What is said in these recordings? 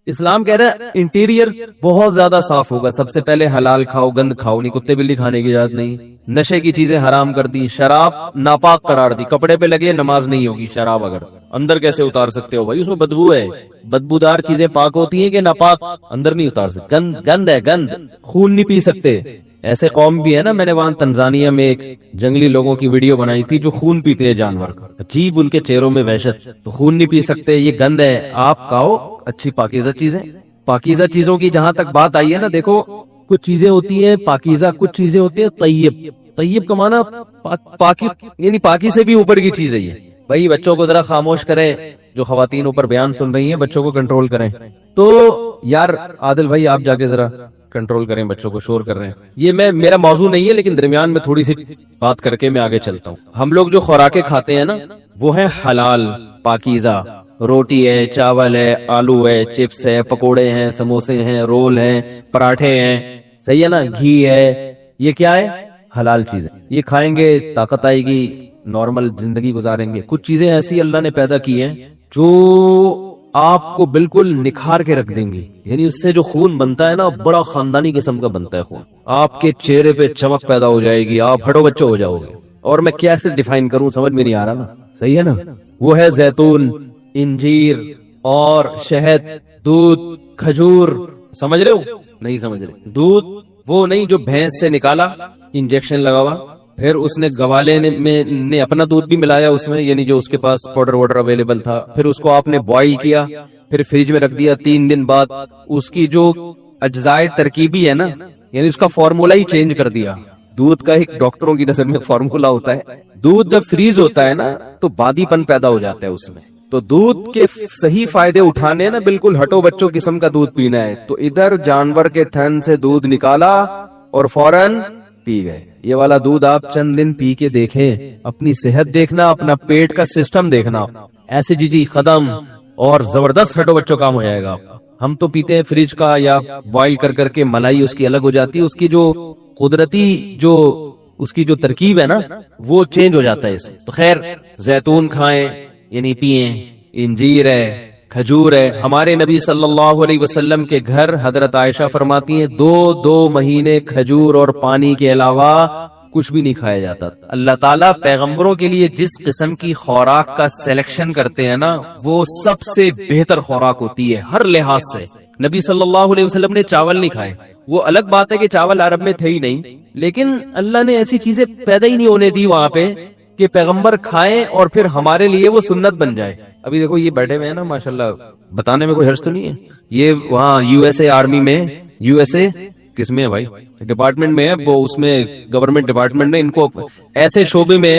اسلام کہہ رہا ہے انٹیریئر بہت زیادہ صاف ہوگا. سب سے پہلے حلال کھاؤ, گند کھاؤ نہیں, کتے بلی کھانے کی اجازت نہیں. نشے کی چیزیں حرام کر دی, شراب ناپاک قرار دی, کپڑے پہ لگے نماز نہیں ہوگی. شراب اگر اندر کیسے اتار سکتے ہو بھائی, اس میں بدبو ہے. بدبودار چیزیں پاک ہوتی ہیں کہ ناپاک؟ اندر نہیں اتار سکتے. گند ہے, گند. خون نہیں پی سکتے. ایسے قوم بھی ہے نا, میں نے وہاں تنزانیہ میں ایک جنگلی لوگوں کی ویڈیو بنائی تھی جو خون پیتے ہیں جانور کا. عجیب ان کے چہروں میں وحشت. تو خون نہیں پی سکتے, یہ گند ہے. آپ کھاؤ اچھی پاکیزہ چیزیں. پاکیزہ چیزوں کی جہاں تک بات آئی ہے نا, دیکھو کچھ چیزیں ہوتی ہیں پاکیزہ, کچھ چیزیں ہوتی ہیں طیب. طیب کا معنی پاکی, یعنی پاکی سے بھی اوپر کی چیز ہے یہ. بھائی بچوں کو ذرا خاموش کریں, جو خواتین اوپر بیان سن رہی ہیں بچوں کو کنٹرول کریں. تو یار عادل بھائی آپ جا کے ذرا کنٹرول کریں, بچوں کو شور کر رہے ہیں. یہ میرا موضوع نہیں ہے, لیکن درمیان میں تھوڑی سی بات کر کے میں آگے چلتا ہوں. ہم لوگ جو خوراکیں کھاتے ہیں نا وہ ہیں حلال پاکیزہ. روٹی ہے, چاول ہے, آلو ہے, چپس ہے, پکوڑے ہیں, سموسے ہیں, رول ہیں, پراٹھے ہیں, صحیح ہے نا, گھی ہے. یہ کیا ہے؟ حلال چیزیں. یہ کھائیں گے طاقت آئے گی, نارمل زندگی گزاریں گے. کچھ چیزیں ایسی اللہ نے پیدا کی ہیں جو آپ کو بالکل نکھار کے رکھ دیں گی. یعنی اس سے جو خون بنتا ہے نا بڑا خاندانی قسم کا بنتا ہے خون. آپ کے چہرے پہ چمک پیدا ہو جائے گی, آپ ہٹو بچو ہو جاؤ گے. اور میں کیسے ڈیفائن کروں سمجھ میں نہیں آ رہا نا, صحیح ہے نا. وہ ہے زیتون, انجیر اور شہد, دودھ, کھجور. سمجھ رہے ہو؟ نہیں سمجھ رہے. دودھ وہ نہیں جو بھینس سے نکالا, انجیکشن لگا ہوا, پھر اس نے گوالے نے اپنا دودھ بھی ملایا اس میں, یعنی جو اس کے پاس پاؤڈر واڈر اویلیبل تھا, پھر اس کو آپ نے بوائل کیا, پھر فریج میں رکھ دیا. 3 دن بعد اس کی جو اجزائے ترکیبی ہے نا, یعنی اس کا فارمولا ہی چینج کر دیا. دودھ کا ایک ڈاکٹروں کی نظر میں فارمولا ہوتا ہے, دودھ جب فریز ہوتا ہے نا تو بادی پن پیدا ہو جاتا ہے اس میں. تو دودھ کے صحیح فائدے اٹھانے نا, بالکل ہٹو بچوں قسم کا دودھ پینا ہے. تو ادھر جانور کے تھن سے دودھ نکالا اور فوراً پی گئے. یہ والا دودھ آپ چند دن پی کے دیکھیں, اپنی صحت دیکھنا, اپنا پیٹ کا سسٹم دیکھنا, ایسیڈیٹی ختم اور زبردست ہٹو بچوں کام ہو جائے گا. ہم تو پیتے ہیں فریج کا یا بوائل کر کر کے, ملائی اس کی الگ ہو جاتی ہے, اس کی جو قدرتی جو اس کی جو ترکیب ہے نا وہ چینج ہو جاتا ہے اس میں. تو خیر زیتون کھائیں یعنی پیئیں, انجیر ہے, کھجور ہے. ہمارے نبی صلی اللہ علیہ وسلم کے گھر حضرت عائشہ فرماتی ہیں 2 مہینے کھجور اور پانی کے علاوہ کچھ بھی نہیں کھایا جاتا. اللہ تعالیٰ پیغمبروں کے لیے جس قسم کی خوراک کا سلیکشن کرتے ہیں نا وہ سب سے بہتر خوراک ہوتی ہے ہر لحاظ سے. نبی صلی اللہ علیہ وسلم نے چاول نہیں کھائے. وہ الگ بات ہے کہ چاول عرب میں تھے ہی نہیں, لیکن اللہ نے ایسی چیزیں پیدا ہی نہیں ہونے دی وہاں پہ کہ پیغمبر کھائیں اور پھر ہمارے لیے وہ سنت بن جائے. ابھی دیکھو یہ بیٹھے ہوئے ہیں نا ماشاءاللہ, بتانے میں کوئی حرج تو نہیں ہے. یہ وہاں یو ایس اے آرمی میں, یو ایس اے کس میں ہے بھائی, ڈپارٹمنٹ میں ہے وہ, اس میں گورنمنٹ ڈپارٹمنٹ میں ان کو ایسے شعبے میں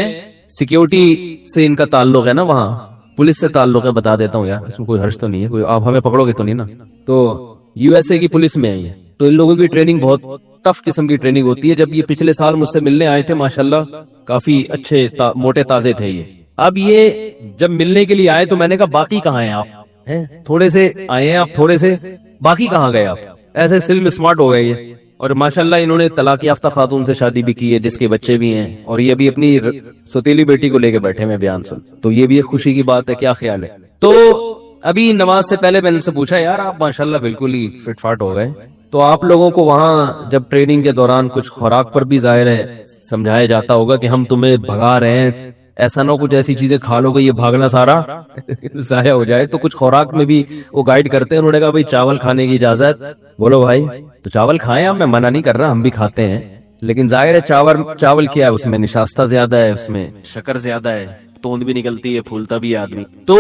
سیکیورٹی سے ان کا تعلق ہے نا, وہاں پولیس سے تعلق ہے. بتا دیتا ہوں یار, اس میں کوئی حرج تو نہیں ہے, کوئی آپ ہمیں پکڑو گے تو نہیں نا. تو یو ایس اے کی پولیس میں ہے یہ. تو ان لوگوں کی ٹریننگ بہت ٹف قسم کی ٹریننگ ہوتی ہے. جب یہ پچھلے سال مجھ سے ملنے آئے تھے ماشاءاللہ کافی اچھے موٹے تازے تھے یہ. اب یہ جب ملنے کے لیے آئے تو میں نے کہا باقی کہاں ہیں آپ, تھوڑے سے آئے ہیں آپ, تھوڑے سے باقی کہاں گئے آپ. ایسے سلم اسمارٹ ہو گئے یہ. اور ماشاءاللہ انہوں نے طلاق یافتہ خاتون سے شادی بھی کی ہے جس کے بچے بھی ہیں, اور یہ بھی اپنی سوتیلی بیٹی کو لے کے بیٹھے میں بیان سن. تو یہ بھی ایک خوشی کی بات ہے. کیا خیال ہے؟ تو ابھی نماز سے پہلے میں ان سے پوچھا یار آپ ماشاءاللہ بالکل ہی فٹ فاٹ ہو گئے, تو آپ لوگوں کو وہاں جب ٹریننگ کے دوران کچھ خوراک پر بھی ظاہر ہے سمجھایا جاتا ہوگا کہ ہم تمہیں بھگا رہے ہیں, ایسا نہ کچھ ایسی چیزیں کھا لو گے یہ بھاگنا سارا ضائع ہو جائے. تو کچھ خوراک میں بھی وہ گائیڈ کرتے ہیں. انہوں نے کہا بھائی چاول کھانے کی اجازت. بولو بھائی تو چاول کھائیں آپ, میں منع نہیں کر رہا, ہم بھی کھاتے ہیں, لیکن ظاہر ہے چاول کیا ہے, اس میں نشاستہ زیادہ ہے, اس میں شکر زیادہ ہے, توند بھی نکلتی ہے, پھولتا بھی آدمی. تو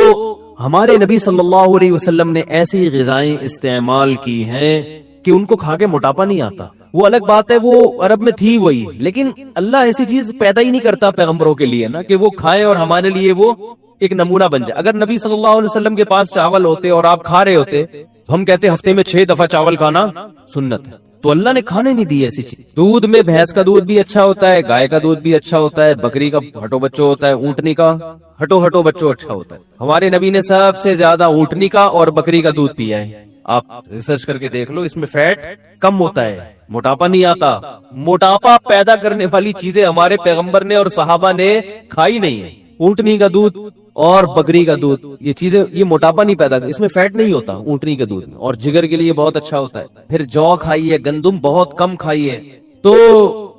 ہمارے نبی صلی اللہ علیہ وسلم نے ایسی غذائیں استعمال کی ہیں کہ ان کو کھا کے موٹاپا نہیں آتا. وہ الگ بات ہے وہ عرب میں تھی وہی, لیکن اللہ ایسی چیز پیدا ہی نہیں کرتا پیغمبروں کے لیے نا کہ وہ کھائے اور ہمارے لیے وہ ایک نمونہ بن جائے. اگر نبی صلی اللہ علیہ وسلم کے پاس چاول ہوتے اور آپ کھا رہے ہوتے, ہم کہتے ہفتے میں 6 دفعہ چاول کھانا سنت ہے, تو اللہ نے کھانے نہیں دی ایسی چیز. دودھ میں بھینس کا دودھ بھی اچھا ہوتا ہے, گائے کا دودھ بھی اچھا ہوتا ہے, بکری کا ہٹو بچو ہوتا ہے, اونٹنی کا ہٹو بچو اچھا ہوتا ہے. ہمارے نبی نے سب سے زیادہ اونٹنی کا اور بکری کا دودھ پیا ہے. آپ ریسرچ کر کے دیکھ لو, اس میں فیٹ کم ہوتا ہے, موٹاپا نہیں آتا. موٹاپا پیدا کرنے والی چیزیں ہمارے پیغمبر نے اور صحابہ نے کھائی نہیں ہے. اونٹنی کا دودھ اور بکری کا دودھ، یہ چیزیں یہ موٹاپا نہیں پیدا کرتی، اس میں فیٹ نہیں ہوتا اونٹنی کے دودھ میں، اور جگر کے لیے بہت اچھا ہوتا ہے۔ پھر جو کھائیے، گندم بہت کم کھائیے۔ تو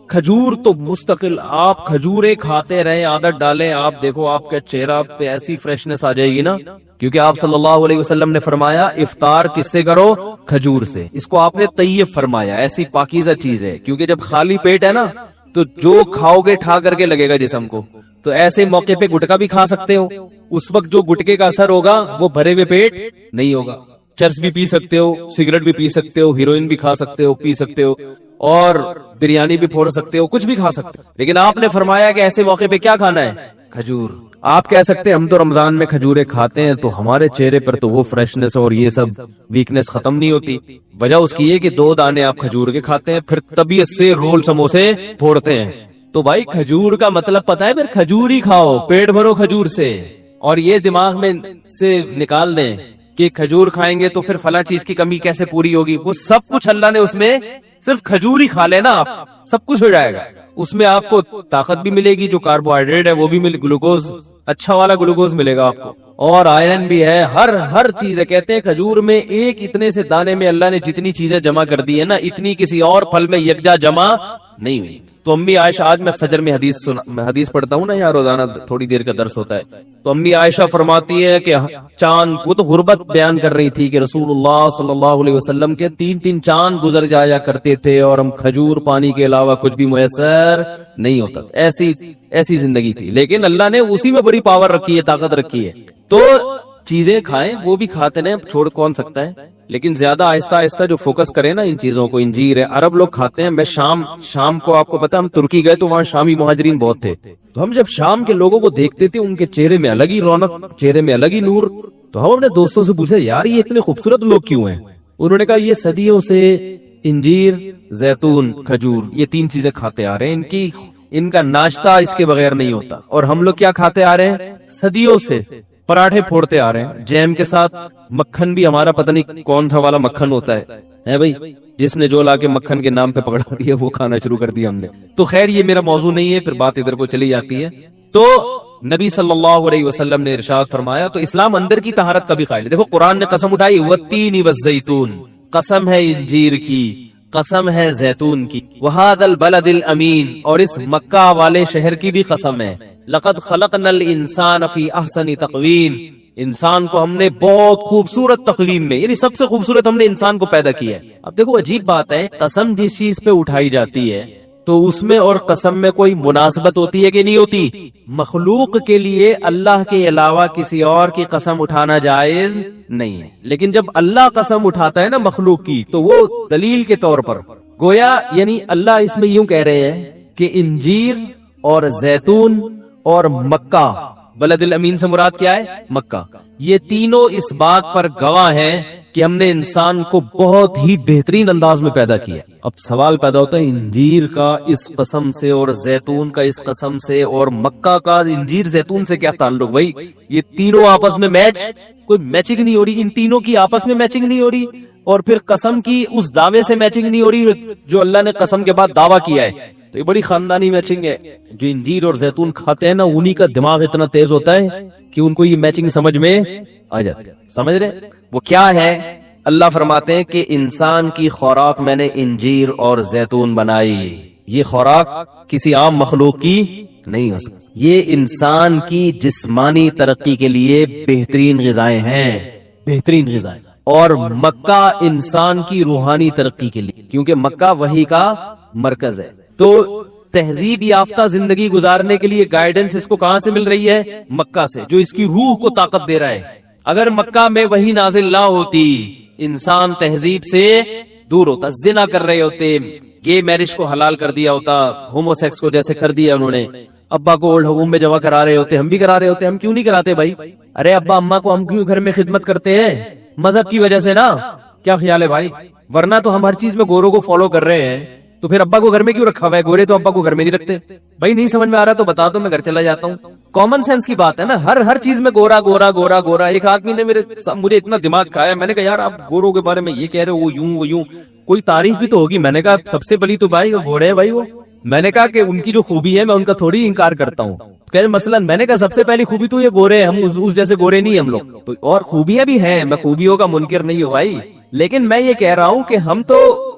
کھجور تو مستقل آپ کھجوریں کھاتے رہیں، عادت ڈالیں، آپ دیکھو آپ کے چہرہ پہ ایسی فریشنس آ جائے گی نا، کیونکہ آپ صلی اللہ علیہ وسلم نے فرمایا افطار کس سے کرو؟ کھجور سے۔ اس کو آپ نے طیب فرمایا، ایسی پاکیزہ چیز ہے، کیونکہ جب خالی پیٹ ہے نا تو جو کھاؤ گے ٹھا کر کے لگے گا جسم کو۔ تو ایسے موقع پہ گٹکا بھی کھا سکتے ہو، اس وقت جو گٹکے کا اثر ہوگا وہ بھرے ہوئے پیٹ نہیں ہوگا۔ چرس بھی پی سکتے ہو، سگریٹ بھی پی سکتے ہو، ہیروئن بھی کھا سکتے ہو، پی سکتے ہو، اور بریانی بھی پھوڑ سکتے ہو، کچھ بھی کھا سکتے ہو، لیکن آپ نے فرمایا کہ ایسے موقع پہ کیا کھانا ہے؟ کھجور۔ آپ کہہ سکتے ہیں ہم تو رمضان میں کھجوریں کھاتے ہیں تو ہمارے چہرے پر تو وہ فریشنس اور یہ سب ویکنس ختم نہیں ہوتی۔ وجہ اس کی ہے کہ 2 دانے آپ کھجور کے کھاتے ہیں، پھر طبیعت سے رول سموسے پھوڑتے ہیں۔ تو بھائی کھجور کا مطلب پتا ہے، پھر کھجور ہی کھاؤ، پیٹ بھرو کھجور سے، اور یہ دماغ میں سے نکال دیں کہ کھجور کھائیں گے تو پھر فلاں چیز کی کمی کیسے پوری ہوگی۔ وہ سب کچھ اللہ نے اس میں، صرف کھجور ہی کھا لینا آپ، سب کچھ ہو جائے گا۔ اس میں آپ کو طاقت بھی ملے گی، جو کاربوہائیڈریٹ ہے وہ بھی ملے، گلوکوز اچھا والا گلوکوز ملے گا آپ کو، اور آئرن بھی ہے، ہر چیز ہے۔ کہتے ہیں کھجور میں ایک اتنے سے دانے میں اللہ نے جتنی چیزیں جمع کر دی ہے نا، اتنی کسی اور پھل میں یکجا جمع نہیں ہوئی۔ تو امی عائشہ، آج میں فجر میں حدیث پڑھتا ہوں نا، یار روزانہ تھوڑی دیر کا درس ہوتا ہے، تو امی عائشہ فرماتی ہے کہ چاند، وہ تو غربت بیان کر رہی تھی کہ رسول اللہ صلی اللہ علیہ وسلم کے 3 چاند گزر جایا کرتے تھے اور ہم کھجور پانی کے علاوہ کچھ بھی میسر نہیں ہوتا، ایسی زندگی تھی۔ لیکن اللہ نے اسی میں بڑی پاور رکھی ہے، طاقت رکھی ہے۔ تو چیزیں کھائیں، وہ بھی کھاتے ہیں، چھوڑ کون سکتا ہے، لیکن زیادہ آہستہ آہستہ جو فوکس کریں نا ان چیزوں کو۔ انجیر ہے، عرب لوگ کھاتے ہیں۔ میں شام کو، آپ کو پتا، ہم ترکی گئے تو وہاں شامی مہاجرین بہت تھے، تو ہم جب شام کے لوگوں کو دیکھتے تھے، ان کے چہرے میں الگ ہی رونق، چہرے میں الگ ہی نور، تو ہم اپنے دوستوں سے پوچھے یار یہ اتنے خوبصورت لوگ کیوں ہیں؟ انہوں نے کہا یہ صدیوں سے انجیر، زیتون، کھجور، یہ 3 چیزیں کھاتے آ رہے ہیں، ان کا ناشتہ اس کے بغیر نہیں ہوتا۔ اور ہم لوگ کیا کھاتے آ رہے ہیں؟ صدیوں سے پراٹھے پھوڑتے آ رہے ہیں، جیم کے ساتھ مکھن بھی ہمارا پتہ نہیں کون سا والا مکھن ہوتا ہے بھائی، جس نے جو لا کے مکھن کے نام پہ پکڑا دیا وہ کھانا شروع کر دیا ہم نے۔ تو خیر یہ میرا موضوع نہیں ہے، پھر بات ادھر کو چلی جاتی ہے۔ تو نبی صلی اللہ علیہ وسلم نے ارشاد فرمایا، تو اسلام اندر کی طہارت کا بھی قائل ہے۔ دیکھو قرآن نے قسم اٹھائی، والتین والزیتون، قسم ہے انجیر کی، قسم ہے زیتون کی، وہذا البلد الامین، اور اس مکہ والے شہر کی بھی قسم ہے، لقد خلقنا الانسان فی احسن تقویم، انسان کو ہم نے بہت خوبصورت تقویم میں، یعنی سب سے خوبصورت ہم نے انسان کو پیدا کیا ہے۔ اب دیکھو عجیب بات ہے، قسم جس چیز پہ اٹھائی جاتی ہے تو اس میں اور قسم میں کوئی مناسبت ہوتی ہے کہ نہیں ہوتی؟ مخلوق کے لیے اللہ کے علاوہ کسی اور کی قسم اٹھانا جائز نہیں ہے، لیکن جب اللہ قسم اٹھاتا ہے نا مخلوق کی، تو وہ دلیل کے طور پر گویا، یعنی اللہ اس میں یوں کہہ رہے ہیں کہ انجیر اور زیتون اور مکہ، بلد الامین سے مراد کیا ہے؟ مکہ، یہ تینوں اس بات پر گواہ ہیں کہ ہم نے انسان کو بہت ہی بہترین انداز میں پیدا کیا۔ اب سوال پیدا ہوتا ہے انجیر کا اس قسم سے اور زیتون کا اس قسم سے اور مکہ کا انجیر زیتون سے کیا تعلق؟ بھائی یہ تینوں آپس میں کوئی میچنگ نہیں ہو رہی، ان تینوں کی آپس میں میچنگ نہیں ہو رہی، اور پھر قسم کی اس دعوے سے میچنگ نہیں ہو رہی جو اللہ نے قسم کے بعد دعویٰ کیا ہے۔ تو یہ بڑی خاندانی میچنگ ہے۔ جو انجیر اور زیتون کھاتے ہیں نا، انہی کا دماغ اتنا تیز ہوتا ہے کہ ان کو یہ میچنگ سمجھ میں آ جاتی ہے۔ سمجھ رہے وہ کیا ہے؟ اللہ فرماتے ہیں کہ انسان کی خوراک میں نے انجیر اور زیتون بنائی۔ یہ خوراک کسی عام مخلوق کی نہیں ہو سکتی، یہ انسان کی جسمانی ترقی کے لیے بہترین غذائیں ہیں، بہترین غذائیں۔ اور مکہ انسان کی روحانی ترقی کے لیے، کیونکہ مکہ وحی کا مرکز ہے۔ تو تہذیب یافتہ زندگی گزارنے کے لیے گائیڈنس اس کو کہاں سے مل رہی ہے؟ مکہ سے، جو اس کی روح کو طاقت دے رہا ہے۔ اگر مکہ میں وہی نازل نہ ہوتی، انسان تہذیب سے دور ہوتا، زنا کر رہے ہوتے، گے میرج کو حلال کر دیا ہوتا، ہومو سیکس کو جیسے کر دیا انہوں نے، ابا کو اولڈ ہوم میں جمع کرا رہے ہوتے، ہم بھی کرا رہے ہوتے، ہم کیوں نہیں کراتے بھائی؟ ارے ابا اماں کو ہم کیوں گھر میں خدمت کرتے ہیں؟ مذہب کی وجہ سے نا، کیا خیال ہے بھائی؟ ورنہ تو ہم ہر چیز میں گوروں کو فالو کر رہے ہیں، تو پھر ابا کو گھر میں کیوں رکھا ہوا ہے؟ گورے تو ابا کو گھر میں نہیں رکھتے بھائی۔ نہیں سمجھ میں آ رہا تو بتا دو، میں گھر چلا جاتا ہوں۔ کامن سینس کی بات ہے نا، ہر چیز میں گورا گورا گورا گورا۔ ایک آدمی نے مجھے اتنا دماغ کھایا، میں نے کہا یار آپ گوروں کے بارے میں یہ کہہ رہے ہو، وہ یوں وہ یوں، کوئی تعریف بھی تو ہوگی۔ میں نے کہا سب سے بڑی تو بھائی وہ گورے ہیں بھائی، وہ میں نے کہا کہ ان کی جو خوبی ہے میں ان کا تھوڑی انکار کرتا ہوں. کہ مثلا میں نے کہا سب سے پہلی خوبی تو یہ گورے ہیں, ہم اس جیسے گورے نہیں ہم لوگ تو, اور خوبیاں بھی ہیں, میں خوبیوں کا منکر نہیں ہوں بھائی, لیکن میں یہ کہہ رہا ہوں کہ ہم تو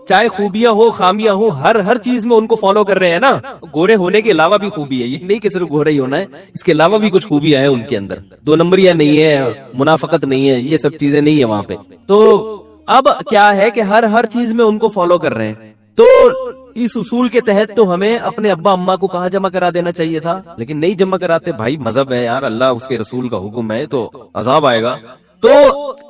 چاہے خوبیاں ہو خامیاں ہو ہر چیز میں ان کو فالو کر رہے ہیں نا. گورے ہونے کے علاوہ بھی خوبی ہے, یہ نہیں کہ صرف گورے ہی ہونا ہے, اس کے علاوہ بھی کچھ خوبیاں ہیں ان کے اندر, 2 نمبریاں نہیں ہے, منافقت نہیں ہے, یہ سب چیزیں نہیں ہے وہاں پہ. تو اب کیا ہے کہ ہر چیز میں ان کو فالو کر رہے ہیں. تو اس اصول کے تحت تو ہمیں اپنے ابا اماں کو کہاں جمع کرا دینا چاہیے تھا, لیکن نہیں جمع کراتے. بھائی مذہب ہے یار, اللہ اس کے رسول کا حکم ہے تو عذاب آئے گا. تو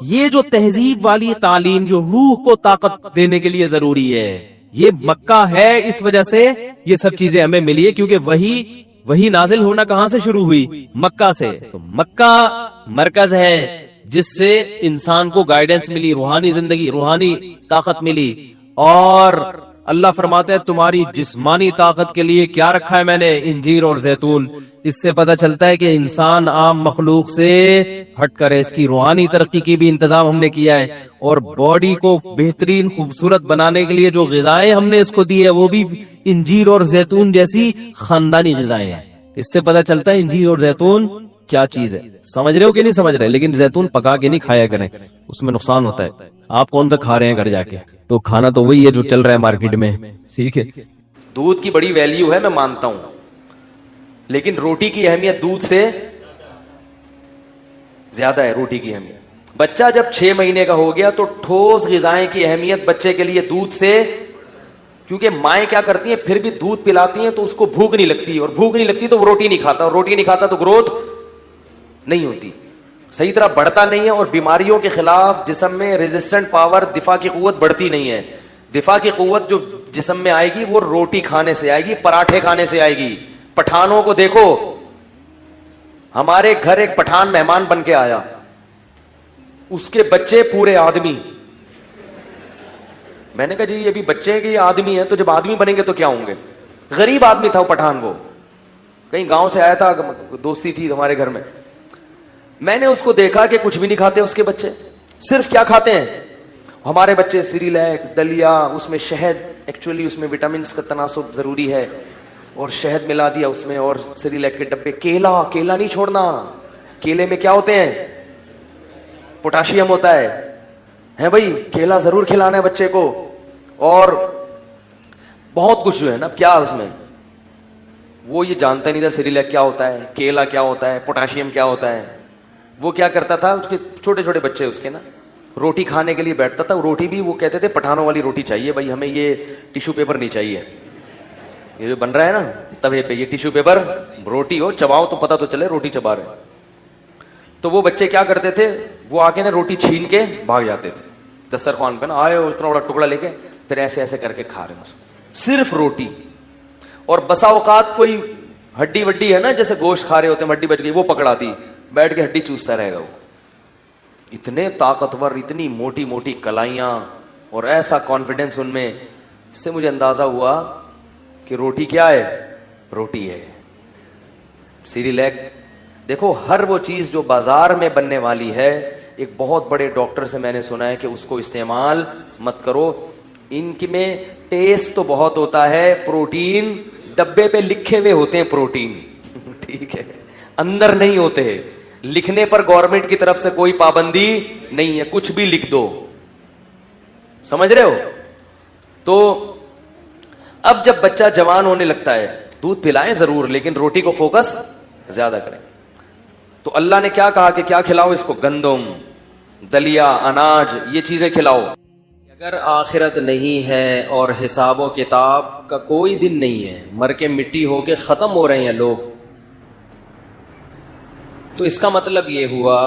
یہ جو تہذیب والی تعلیم جو روح کو طاقت دینے کے لیے ضروری ہے, یہ مکہ ہے, اس وجہ سے یہ سب چیزیں ہمیں ملی ہے, کیونکہ وہی نازل ہونا کہاں سے شروع ہوئی, مکہ سے. تو مکہ مرکز ہے جس سے انسان کو گائیڈنس ملی, روحانی زندگی, روحانی طاقت ملی. اور اللہ فرماتا ہے تمہاری جسمانی طاقت کے لیے کیا رکھا ہے میں نے, انجیر اور زیتون. اس سے پتہ چلتا ہے کہ انسان عام مخلوق سے ہٹ کر ہے, اس کی روحانی ترقی کی بھی انتظام ہم نے کیا ہے, اور باڈی کو بہترین خوبصورت بنانے کے لیے جو غذائیں ہم نے اس کو دی ہے وہ بھی انجیر اور زیتون جیسی خاندانی غذائیں ہیں. اس سے پتہ چلتا ہے انجیر اور زیتون کیا چیز ہے. سمجھ رہے ہو کہ نہیں سمجھ رہے, لیکن زیتون پکا کے نہیں کھایا کریں, اس میں نقصان ہوتا ہے. آپ کون سا کھا رہے ہیں گھر جا کے, تو کھانا تو وہی ہے جو چل رہا ہے مارکیٹ میں, ٹھیک ہے. دودھ کی بڑی ویلیو ہے میں مانتا ہوں, لیکن روٹی کی اہمیت دودھ سے زیادہ ہے. روٹی کی اہمیت, بچہ جب 6 مہینے کا ہو گیا تو ٹھوس غذائیں کی اہمیت بچے کے لیے دودھ سے, کیونکہ مائیں کیا کرتی ہیں پھر بھی دودھ پلاتی ہیں تو اس کو بھوک نہیں لگتی, اور بھوک نہیں لگتی تو وہ روٹی نہیں کھاتا, اور روٹی نہیں کھاتا تو گروتھ نہیں ہوتی, صحیح طرح بڑھتا نہیں ہے, اور بیماریوں کے خلاف جسم میں ریزسٹنٹ پاور, دفاع کی قوت بڑھتی نہیں ہے. دفاع کی قوت جو جسم میں آئے گی وہ روٹی کھانے سے آئے گی, پراٹھے کھانے سے آئے گی. پٹھانوں کو دیکھو, ہمارے گھر ایک پٹھان مہمان بن کے آیا, اس کے بچے پورے آدمی. میں نے کہا جی یہ بھی بچے ہیں کہ یہ آدمی ہے, تو جب آدمی بنیں گے تو کیا ہوں گے. غریب آدمی تھا وہ پٹھان, وہ کہیں گاؤں سے آیا تھا, دوستی تھی ہمارے گھر میں. میں نے اس کو دیکھا کہ کچھ بھی نہیں کھاتے اس کے بچے, صرف کیا کھاتے ہیں ہمارے بچے, سیریلیک, دلیا, اس میں شہد, ایکچولی اس میں وٹامنس کا تناسب ضروری ہے, اور شہد ملا دیا اس میں, اور سیریلیک کے ڈبے. کیلا نہیں چھوڑنا, کیلے میں کیا ہوتے ہیں, پوٹاشیم ہوتا ہے بھائی, کیلا ضرور کھلانا ہے بچے کو. اور بہت کچھ جو ہے نا کیا اس میں, وہ یہ جانتا نہیں تھا سیریلیک کیا ہوتا ہے, کیلا کیا ہوتا ہے, پوٹاشیم کیا ہوتا ہے. وہ کیا کرتا تھا, اس کے چھوٹے چھوٹے بچے اس کے نا روٹی کھانے کے لیے بیٹھتا تھا, روٹی بھی وہ کہتے تھے پٹھانوں والی روٹی چاہیے بھائی ہمیں, یہ ٹیشو پیپر نہیں چاہیے, یہ جو بن رہا ہے نا توے پہ یہ ٹیشو پیپر, روٹی ہو چباؤ تو پتہ تو چلے روٹی چبا رہے. تو وہ بچے کیا کرتے تھے, وہ آ کے نا روٹی چھین کے بھاگ جاتے تھے دسترخوان پہ نا, آئے اتنا بڑا ٹکڑا لے کے, پھر ایسے ایسے کر کے کھا رہے ہیں صرف روٹی. اور بسا اوقات کوئی ہڈی وڈی ہے نا, جیسے گوشت کھا رہے ہوتے ہیں, ہڈی بچ گئی, وہ پکڑا دی, بیٹھ کے ہڈی چوستا رہے گا. وہ اتنے طاقتور, اتنی موٹی موٹی کلائیاں, اور ایسا کانفیڈنس ان میں. اس سے مجھے اندازہ ہوا کہ روٹی کیا ہے, روٹی ہے. سیریلیک دیکھو, ہر وہ چیز جو بازار میں بننے والی ہے, ایک بہت بڑے ڈاکٹر سے میں نے سنا ہے کہ اس کو استعمال مت کرو. ان کے میں ٹیسٹ تو بہت ہوتا ہے, پروٹین ڈبے پہ لکھے ہوئے ہوتے ہیں پروٹین, ٹھیک ہے, اندر نہیں ہوتے. لکھنے پر گورنمنٹ کی طرف سے کوئی پابندی نہیں ہے, کچھ بھی لکھ دو, سمجھ رہے ہو. تو اب جب بچہ جوان ہونے لگتا ہے, دودھ پلائیں ضرور, لیکن روٹی کو فوکس زیادہ کریں. تو اللہ نے کیا کہا کہ کیا کھلاؤ اس کو, گندم, دلیا, اناج, یہ چیزیں کھلاؤ. اگر آخرت نہیں ہے اور حساب و کتاب کا کوئی دن نہیں ہے, مر کے مٹی ہو کے ختم ہو رہے ہیں لوگ, تو اس کا مطلب یہ ہوا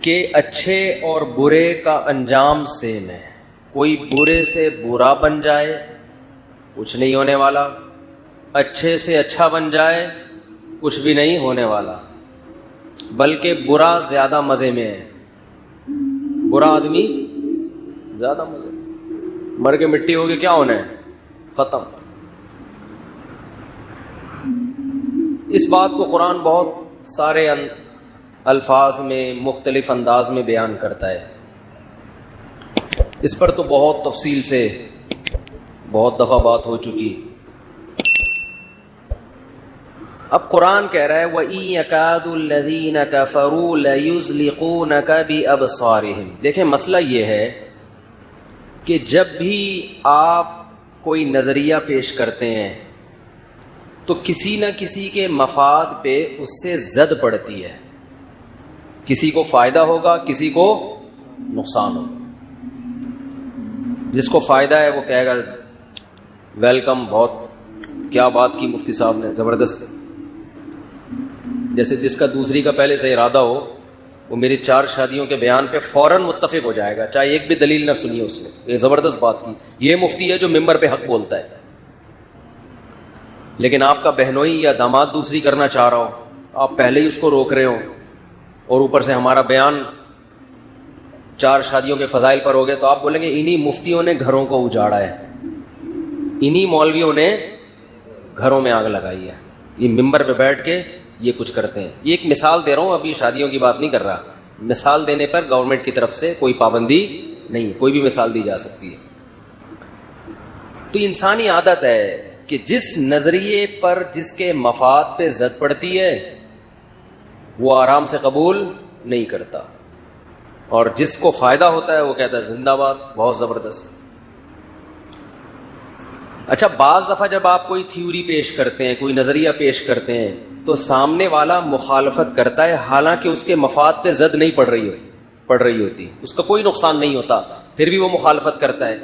کہ اچھے اور برے کا انجام سیم ہے. کوئی برے سے برا بن جائے کچھ نہیں ہونے والا, اچھے سے اچھا بن جائے کچھ بھی نہیں ہونے والا, بلکہ برا زیادہ مزے میں ہے. برا آدمی زیادہ مزے, مر کے مٹی ہوگی, کیا ہونا ہے, ختم. اس بات کو قرآن بہت سارے الفاظ میں مختلف انداز میں بیان کرتا ہے. اس پر تو بہت تفصیل سے بہت دفعہ بات ہو چکی. اب قرآن کہہ رہا ہے وَإِن يَكَادُ الَّذِينَ كَفَرُوا لَيُزْلِقُونَكَ بِأَبْصَارِهِمْ. دیکھیں مسئلہ یہ ہے کہ جب بھی آپ کوئی نظریہ پیش کرتے ہیں تو کسی نہ کسی کے مفاد پہ اس سے زد پڑتی ہے. کسی کو فائدہ ہوگا, کسی کو نقصان ہوگا. جس کو فائدہ ہے وہ کہے گا ویلکم, بہت کیا بات کی مفتی صاحب نے, زبردست. جیسے جس کا دوسری کا پہلے سے ارادہ ہو وہ میری 4 شادیوں کے بیان پہ فوراً متفق ہو جائے گا, چاہے ایک بھی دلیل نہ سنی اس نے, یہ زبردست بات کی. یہ مفتی ہے جو ممبر پہ حق بولتا ہے. لیکن آپ کا بہنوئی یا داماد دوسری کرنا چاہ رہا ہو, آپ پہلے ہی اس کو روک رہے ہو, اور اوپر سے ہمارا بیان 4 شادیوں کے فضائل پر ہو گئے, تو آپ بولیں گے انہی مفتیوں نے گھروں کو اجاڑا ہے, انہی مولویوں نے گھروں میں آگ لگائی ہے, یہ ممبر پہ بیٹھ کے یہ کچھ کرتے ہیں. یہ ایک مثال دے رہا ہوں, ابھی شادیوں کی بات نہیں کر رہا. مثال دینے پر گورنمنٹ کی طرف سے کوئی پابندی نہیں, کوئی بھی مثال دی جا سکتی ہے. تو انسانی عادت ہے کہ جس نظریے پر جس کے مفاد پہ زد پڑتی ہے وہ آرام سے قبول نہیں کرتا, اور جس کو فائدہ ہوتا ہے وہ کہتا ہے زندہ باد, بہت زبردست. اچھا, بعض دفعہ جب آپ کوئی تھیوری پیش کرتے ہیں, کوئی نظریہ پیش کرتے ہیں, تو سامنے والا مخالفت کرتا ہے حالانکہ اس کے مفاد پہ زد نہیں پڑ رہی ہوتی, اس کا کوئی نقصان نہیں ہوتا, پھر بھی وہ مخالفت کرتا ہے.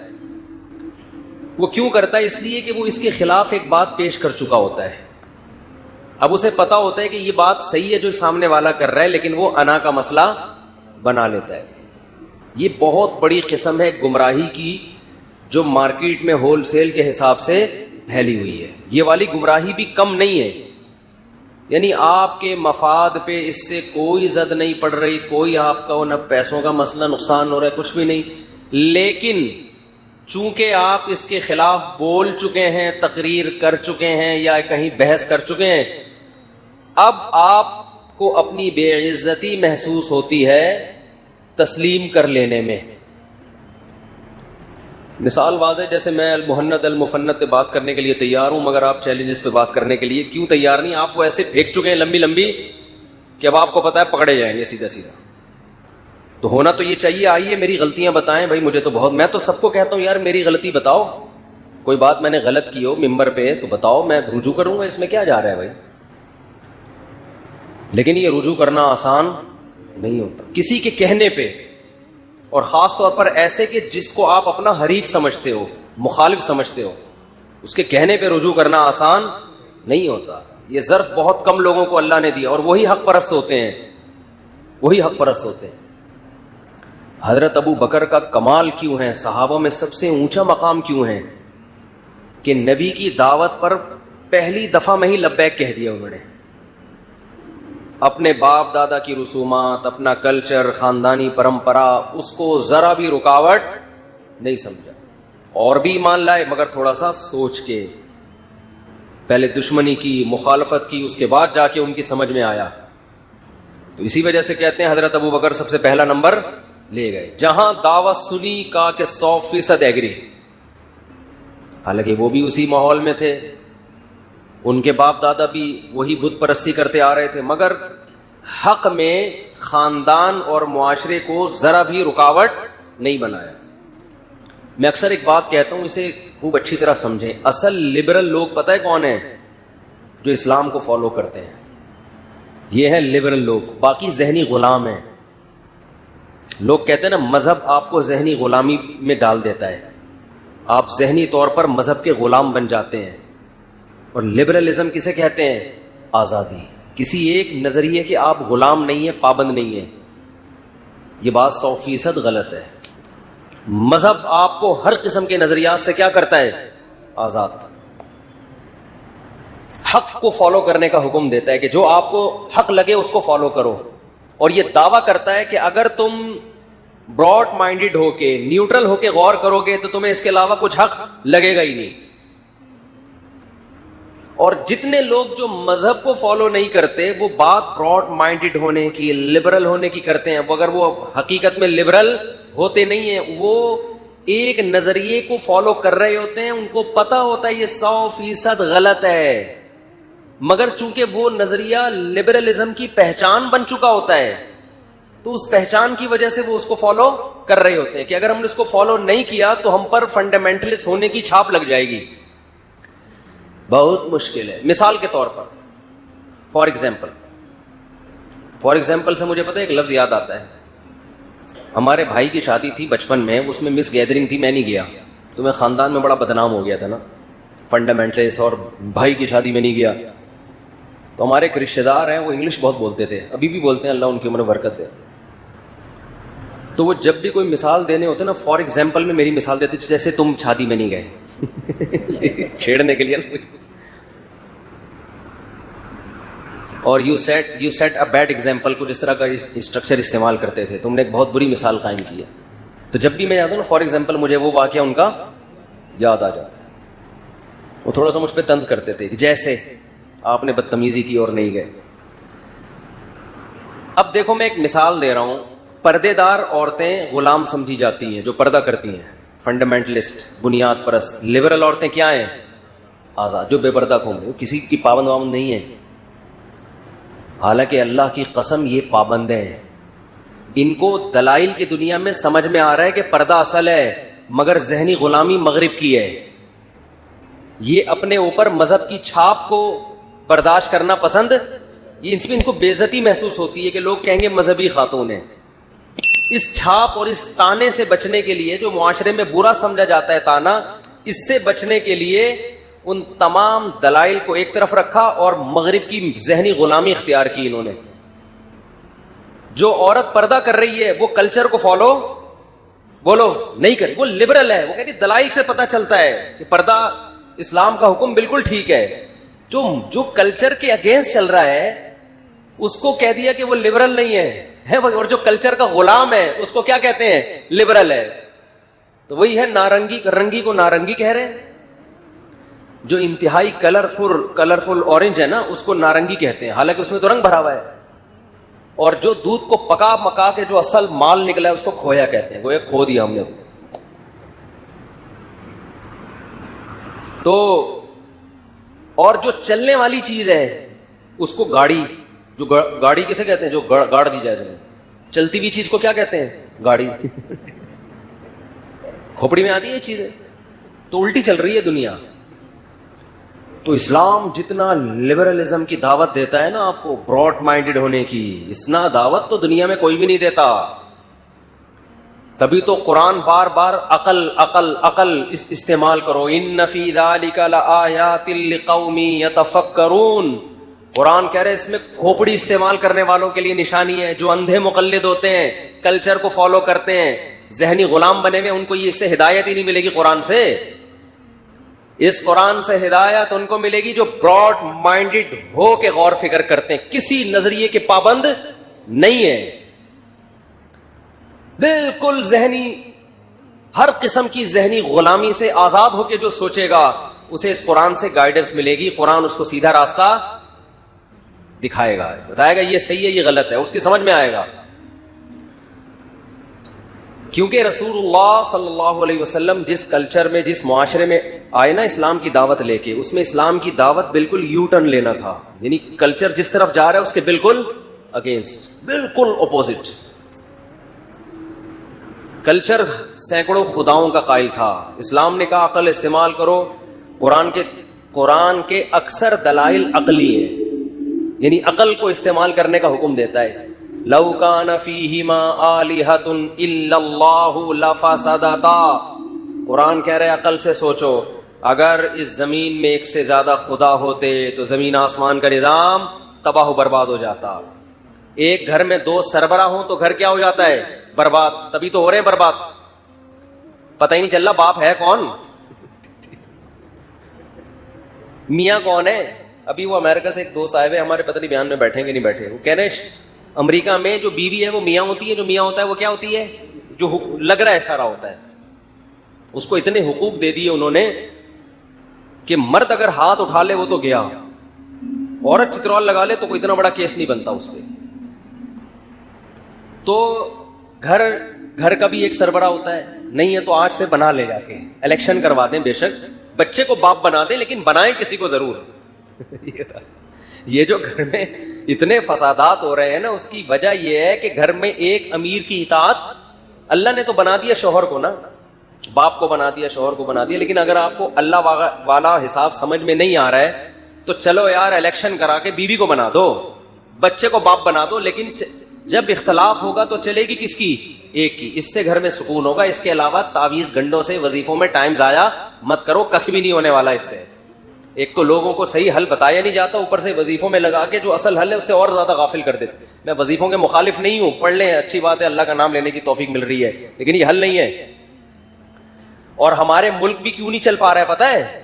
وہ کیوں کرتا ہے؟ اس لیے کہ وہ اس کے خلاف ایک بات پیش کر چکا ہوتا ہے. اب اسے پتا ہوتا ہے کہ یہ بات صحیح ہے جو سامنے والا کر رہا ہے, لیکن وہ انا کا مسئلہ بنا لیتا ہے. یہ بہت بڑی قسم ہے گمراہی کی جو مارکیٹ میں ہول سیل کے حساب سے پھیلی ہوئی ہے. یہ والی گمراہی بھی کم نہیں ہے, یعنی آپ کے مفاد پہ اس سے کوئی زد نہیں پڑ رہی, کوئی آپ کا نہ پیسوں کا مسئلہ نقصان ہو رہا ہے, کچھ بھی نہیں, لیکن چونکہ آپ اس کے خلاف بول چکے ہیں, تقریر کر چکے ہیں یا کہیں بحث کر چکے ہیں, اب آپ کو اپنی بے عزتی محسوس ہوتی ہے تسلیم کر لینے میں. مثال واضح, جیسے میں المہند المفند پہ بات کرنے کے لیے تیار ہوں, مگر آپ چیلنجز پہ بات کرنے کے لیے کیوں تیار نہیں؟ آپ کو ایسے پھینک چکے ہیں لمبی لمبی کہ اب آپ کو پتا ہے پکڑے جائیں گے سیدھا سیدھا. تو ہونا تو یہ چاہیے, آئیے میری غلطیاں بتائیں بھائی, مجھے تو بہت, میں تو سب کو کہتا ہوں یار میری غلطی بتاؤ, کوئی بات میں نے غلط کی ہو ممبر پہ تو بتاؤ, میں رجوع کروں گا, اس میں کیا جا رہا ہے بھائی. لیکن یہ رجوع کرنا آسان نہیں ہوتا کسی کے کہنے پہ, اور خاص طور پر ایسے کہ جس کو آپ اپنا حریف سمجھتے ہو, مخالف سمجھتے ہو, اس کے کہنے پہ رجوع کرنا آسان نہیں ہوتا. یہ ظرف بہت کم لوگوں کو اللہ نے دیا, اور وہی حق پرست ہوتے ہیں, وہی حق پرست ہوتے ہیں. حضرت ابو بکر کا کمال کیوں ہے, صحابہ میں سب سے اونچا مقام کیوں ہے کہ نبی کی دعوت پر پہلی دفعہ میں ہی لبیک کہہ دیا انہوں نے. اپنے باپ دادا کی رسومات, اپنا کلچر, خاندانی پرمپرا, اس کو ذرا بھی رکاوٹ نہیں سمجھا, اور بھی ایمان لائے مگر تھوڑا سا سوچ کے. پہلے دشمنی کی, مخالفت کی, اس کے بعد جا کے ان کی سمجھ میں آیا. تو اسی وجہ سے کہتے ہیں حضرت ابو بکر سب سے پہلا نمبر لے گئے. جہاں دعوت سنی کہا کہ 100% ایگری, حالانکہ وہ بھی اسی ماحول میں تھے, ان کے باپ دادا بھی وہی بت پرستی کرتے آ رہے تھے, مگر حق میں خاندان اور معاشرے کو ذرا بھی رکاوٹ نہیں بنایا. میں اکثر ایک بات کہتا ہوں, اسے خوب اچھی طرح سمجھیں. اصل لبرل لوگ پتہ ہے کون ہیں؟ جو اسلام کو فالو کرتے ہیں, یہ ہے لبرل لوگ. باقی ذہنی غلام ہیں. لوگ کہتے ہیں نا مذہب آپ کو ذہنی غلامی میں ڈال دیتا ہے, آپ ذہنی طور پر مذہب کے غلام بن جاتے ہیں. اور لبرلزم کسے کہتے ہیں؟ آزادی. کسی ایک نظریے کے آپ غلام نہیں ہیں, پابند نہیں ہیں. یہ بات 100% غلط ہے. مذہب آپ کو ہر قسم کے نظریات سے کیا کرتا ہے؟ آزاد. حق کو فالو کرنے کا حکم دیتا ہے کہ جو آپ کو حق لگے اس کو فالو کرو, اور یہ دعویٰ کرتا ہے کہ اگر تم براڈ مائنڈڈ ہو کے, نیوٹرل ہو کے غور کرو گے تو تمہیں اس کے علاوہ کچھ حق لگے گا ہی نہیں. اور جتنے لوگ جو مذہب کو فالو نہیں کرتے وہ بات براڈ مائنڈڈ ہونے کی, لبرل ہونے کی کرتے ہیں, اگر وہ حقیقت میں لبرل ہوتے نہیں ہیں, وہ ایک نظریے کو فالو کر رہے ہوتے ہیں, ان کو پتا ہوتا ہے یہ 100% غلط ہے, مگر چونکہ وہ نظریہ لبرلزم کی پہچان بن چکا ہوتا ہے تو اس پہچان کی وجہ سے وہ اس کو فالو کر رہے ہوتے ہیں کہ اگر ہم نے اس کو فالو نہیں کیا تو ہم پر فنڈامنٹلسٹ ہونے کی چھاپ لگ جائے گی. بہت مشکل ہے. مثال کے طور پر فار ایگزامپل سے مجھے پتا ہے ایک لفظ یاد آتا ہے. ہمارے بھائی کی شادی تھی بچپن میں, اس میں مس گیدرنگ تھی, میں نہیں گیا تو میں خاندان میں بڑا بدنام ہو گیا تھا نا, فنڈامنٹلسٹ, اور بھائی کی شادی میں نہیں گیا. تو ہمارے ایک رشتے دار ہیں, وہ انگلش بہت بولتے تھے, ابھی بھی بولتے ہیں, اللہ ان کی عمر برکت دے. تو وہ جب بھی کوئی مثال دینے ہوتے نا, فار ایگزامپل میں میری مثال دیتے جیسے تم شادی میں نہیں گئے چھیڑنے کے لیے نا. اور you set a bad example, کو جس طرح کا اسٹرکچر استعمال کرتے تھے, تم نے ایک بہت بری مثال قائم کی ہے. تو جب بھی میں یاد ہوں نا فار ایگزامپل, مجھے وہ واقعہ ان کا یاد آ جاتا ہے. وہ تھوڑا سا مجھ پہ طنز کرتے تھے کہ جیسے آپ نے بدتمیزی کی اور نہیں گئے. اب دیکھو میں ایک مثال دے رہا ہوں. پردے دار عورتیں غلام سمجھی جاتی ہیں جو پردہ کرتی ہیں, فنڈامنٹلسٹ, بنیاد پرست. لبرل عورتیں کیا ہیں؟ آزاد, جو بے پردہ گھومیں, کسی کی پابند وابند نہیں ہے. حالانکہ اللہ کی قسم یہ پابندیں ہیں. ان کو دلائل کی دنیا میں سمجھ میں آ رہا ہے کہ پردہ اصل ہے, مگر ذہنی غلامی مغرب کی ہے. یہ اپنے اوپر مذہب کی چھاپ کو برداشت کرنا پسند, ان کو بے عزتی محسوس ہوتی ہے کہ لوگ کہیں گے مذہبی خاتون ہیں. اس چھاپ اور اس تانے سے بچنے کے لیے, جو معاشرے میں برا سمجھا جاتا ہے تانا, اس سے بچنے کے لیے ان تمام دلائل کو ایک طرف رکھا اور مغرب کی ذہنی غلامی اختیار کی انہوں نے. جو عورت پردہ کر رہی ہے وہ کلچر کو فالو بولو نہیں کر, وہ لبرل ہے. وہ کہتی دلائل سے پتہ چلتا ہے کہ پردہ اسلام کا حکم بالکل ٹھیک ہے. جو کلچر کے اگینسٹ چل رہا ہے اس کو کہہ دیا کہ وہ لبرل نہیں ہے, اور جو کلچر کا غلام ہے اس کو کیا کہتے ہیں؟ لبرل ہے. تو وہی ہے نارنگی, رنگی کو نارنگی کہہ رہے ہیں. جو انتہائی کلرفل اورنج ہے نا, اس کو نارنگی کہتے ہیں, حالانکہ اس میں تو رنگ بھرا ہوا ہے. اور جو دودھ کو پکا مکا کے جو اصل مال نکلا ہے اس کو کھویا کہتے ہیں. وہ کھو دیا ہم نے. تو اور جو چلنے والی چیز ہے اس کو گاڑی, جو گاڑی کسے کہتے ہیں؟ جو گاڑ دی جائے زمین. چلتی ہوئی چیز کو کیا کہتے ہیں؟ گاڑی. کھوپڑی میں آتی ہے یہ چیزیں. تو الٹی چل رہی ہے دنیا. تو اسلام جتنا لبرلزم کی دعوت دیتا ہے نا آپ کو, براڈ مائنڈڈ ہونے کی, اتنا دعوت تو دنیا میں کوئی بھی نہیں دیتا. تبھی تو قرآن بار بار عقل استعمال کرو. ان فی ذلک لآیات لقوم یتفکرون. قرآن کہہ رہے اس میں کھوپڑی استعمال کرنے والوں کے لیے نشانی ہے. جو اندھے مقلد ہوتے ہیں, کلچر کو فالو کرتے ہیں, ذہنی غلام بنے ہوئے, ان کو یہ اس سے ہدایت ہی نہیں ملے گی قرآن سے. اس قرآن سے ہدایت ان کو ملے گی جو براڈ مائنڈڈ ہو کے غور فکر کرتے ہیں, کسی نظریے کے پابند نہیں ہے, بالکل ذہنی ہر قسم کی ذہنی غلامی سے آزاد ہو کے جو سوچے گا اسے اس قرآن سے گائیڈنس ملے گی. قرآن اس کو سیدھا راستہ دکھائے گا, بتائے گا یہ صحیح ہے یہ غلط ہے, اس کی سمجھ میں آئے گا. کیونکہ رسول اللہ صلی اللہ علیہ وسلم جس کلچر میں, جس معاشرے میں آئے نا اسلام کی دعوت لے کے, اس میں اسلام کی دعوت بالکل یو ٹرن لینا تھا. یعنی کلچر جس طرف جا رہا ہے اس کے بالکل اگینسٹ, بالکل اپوزٹ. کلچر سینکڑوں خداؤں کا قائل تھا. اسلام نے کہا عقل استعمال کرو. قرآن کے اکثر دلائل عقلی ہیں, یعنی عقل کو استعمال کرنے کا حکم دیتا ہے. لو کان فیہما آلہۃ الا اللہ لفسدتا. قرآن کہہ رہے عقل سے سوچو, اگر اس زمین میں ایک سے زیادہ خدا ہوتے تو زمین آسمان کا نظام تباہ و برباد ہو جاتا. ایک گھر میں 2 سربراہ ہوں تو گھر کیا ہو جاتا ہے؟ برباد. تبھی تو ہو رہے ہیں برباد, پتہ ہی نہیں چل رہا باپ ہے کون, میاں کون ہے. ابھی وہ امریکہ سے ایک دوست آئے ہوئے ہمارے, پتہ نہیں بیان میں بیٹھیں گے نہیں بیٹھے. وہ کہہ رہے امریکہ میں جو بیوی ہے وہ میاں ہوتی ہے, جو میاں ہوتا ہے وہ کیا ہوتی ہے؟ جو لگ رہا ہے سارا ہوتا ہے. اس کو اتنے حقوق دے دیے انہوں نے کہ مرد اگر ہاتھ اٹھا لے وہ تو گیا, عورت چترول لگا لے تو کوئی اتنا بڑا کیس نہیں بنتا اس پہ. تو گھر کا بھی ایک سربراہ ہوتا ہے, نہیں ہے تو آج سے بنا لے جا کے, الیکشن کروا دیں, بے شک بچے کو باپ بنا دیں لیکن بنائیں کسی کو ضرور. یہ جو گھر میں اتنے فسادات ہو رہے ہیں نا, اس کی وجہ یہ ہے کہ گھر میں ایک امیر کی اطاعت, اللہ نے تو بنا دیا شوہر کو نا, باپ کو بنا دیا, شوہر کو بنا دیا, لیکن اگر آپ کو اللہ والا حساب سمجھ میں نہیں آ رہا ہے تو چلو یار الیکشن کرا کے بیوی کو بنا دو, بچے کو باپ بنا دو, لیکن جب اختلاف ہوگا تو چلے گی کس کی, ایک کی. اس سے گھر میں سکون ہوگا. اس کے علاوہ تعویذ گنڈوں سے وظیفوں میں ٹائم ضائع مت کرو, کخ بھی نہیں ہونے والا اس سے. ایک تو لوگوں کو صحیح حل بتایا نہیں جاتا, اوپر سے وظیفوں میں لگا کے جو اصل حل ہے اس سے اور زیادہ غافل کر دیتے. میں وظیفوں کے مخالف نہیں ہوں, پڑھ لیں, اچھی بات ہے, اللہ کا نام لینے کی توفیق مل رہی ہے, لیکن یہ حل نہیں ہے. اور ہمارے ملک بھی کیوں نہیں چل پا رہا ہے پتہ ہے,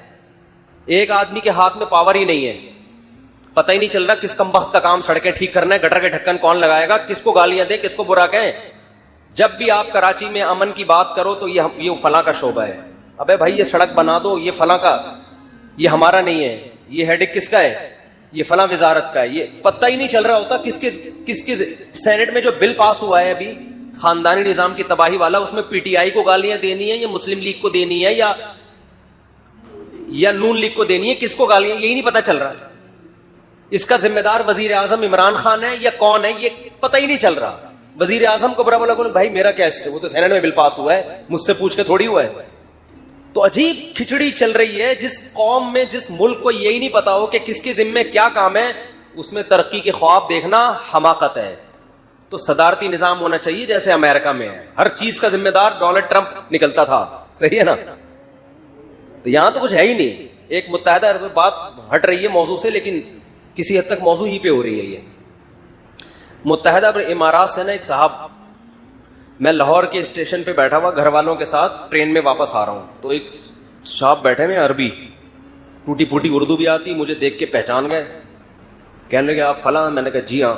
ایک آدمی کے ہاتھ میں پاور ہی نہیں ہے. پتہ ہی نہیں چل رہا کس کمبخت کا کام سڑکیں ٹھیک کرنا ہے, گٹر کے ڈھکن کون لگائے گا, کس کو گالیاں دے, کس کو برا کہیں. جب بھی آپ کراچی میں امن کی بات کرو تو یہ فلاں کا شعبہ ہے. ابے بھائی یہ سڑک بنا دو, یہ فلاں کا, یہ ہمارا نہیں ہے, یہ ہیڈک کس کا ہے, یہ فلاں وزارت کا ہے. یہ پتہ ہی نہیں چل رہا ہوتا کس سینٹ میں جو بل پاس ہوا ہے ابھی خاندانی نظام کی تباہی والا, اس میں پی ٹی آئی کو گالیاں دینی ہے یا مسلم لیگ کو دینی ہے یا نون لیگ کو دینی ہے, کس کو گالیاں, یہی نہیں پتہ چل رہا. اس کا ذمہ دار وزیر اعظم عمران خان ہے یا کون ہے, یہ پتہ ہی نہیں چل رہا. وزیر اعظم کو برابر بولے بھائی میرا کیا ہے, وہ تو سینٹ میں بل پاس ہوا ہے, مجھ سے پوچھ کے تھوڑی ہوا ہے. تو عجیب کھچڑی چل رہی ہے. جس قوم میں, جس ملک کو یہی نہیں پتا ہو کہ کس کے ذمے کیا کام ہے, اس میں ترقی کے خواب دیکھنا حماقت ہے. تو صدارتی نظام ہونا چاہیے جیسے امریکہ میں ہے, ہر چیز کا ذمہ دار ڈونلڈ ٹرمپ نکلتا تھا, صحیح ہے نا. تو یہاں تو کچھ ہے ہی نہیں. ایک متحدہ عرب, بات ہٹ رہی ہے موضوع سے لیکن کسی حد تک موضوع ہی پہ ہو رہی ہے. یہ متحدہ عرب امارات سے نا ایک صاحب, میں لاہور کے اسٹیشن پہ بیٹھا ہوا گھر والوں کے ساتھ ٹرین میں واپس آ رہا ہوں, تو ایک صاحب بیٹھے ہوئے عربی, ٹوٹی پھوٹی اردو بھی آتی, مجھے دیکھ کے پہچان گئے, کہنے لگے آپ فلاں. میں نے کہا جی ہاں.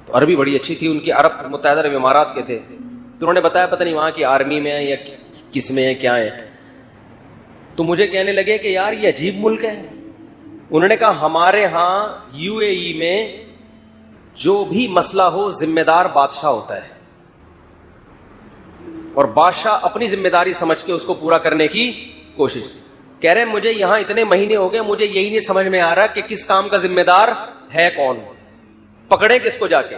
تو عربی بڑی اچھی تھی ان کی, عرب متحدہ عرب امارات کے تھے. تو انہوں نے بتایا پتہ نہیں وہاں کی آرمی میں ہے یا کس میں ہے, کیا ہے. تو مجھے کہنے لگے کہ یار یہ عجیب ملک ہے. انہوں نے کہا ہمارے ہاں یو اے ای میں جو بھی مسئلہ ہو ذمہ دار بادشاہ ہوتا ہے, اور بادشاہ اپنی ذمہ داری سمجھ کے اس کو پورا کرنے کی کوشش. کہہ رہے ہیں مجھے یہاں اتنے مہینے ہو گئے, مجھے یہی نہیں سمجھ میں آ رہا کہ کس کام کا ذمہ دار ہے کون, پکڑے کس کو جا کے,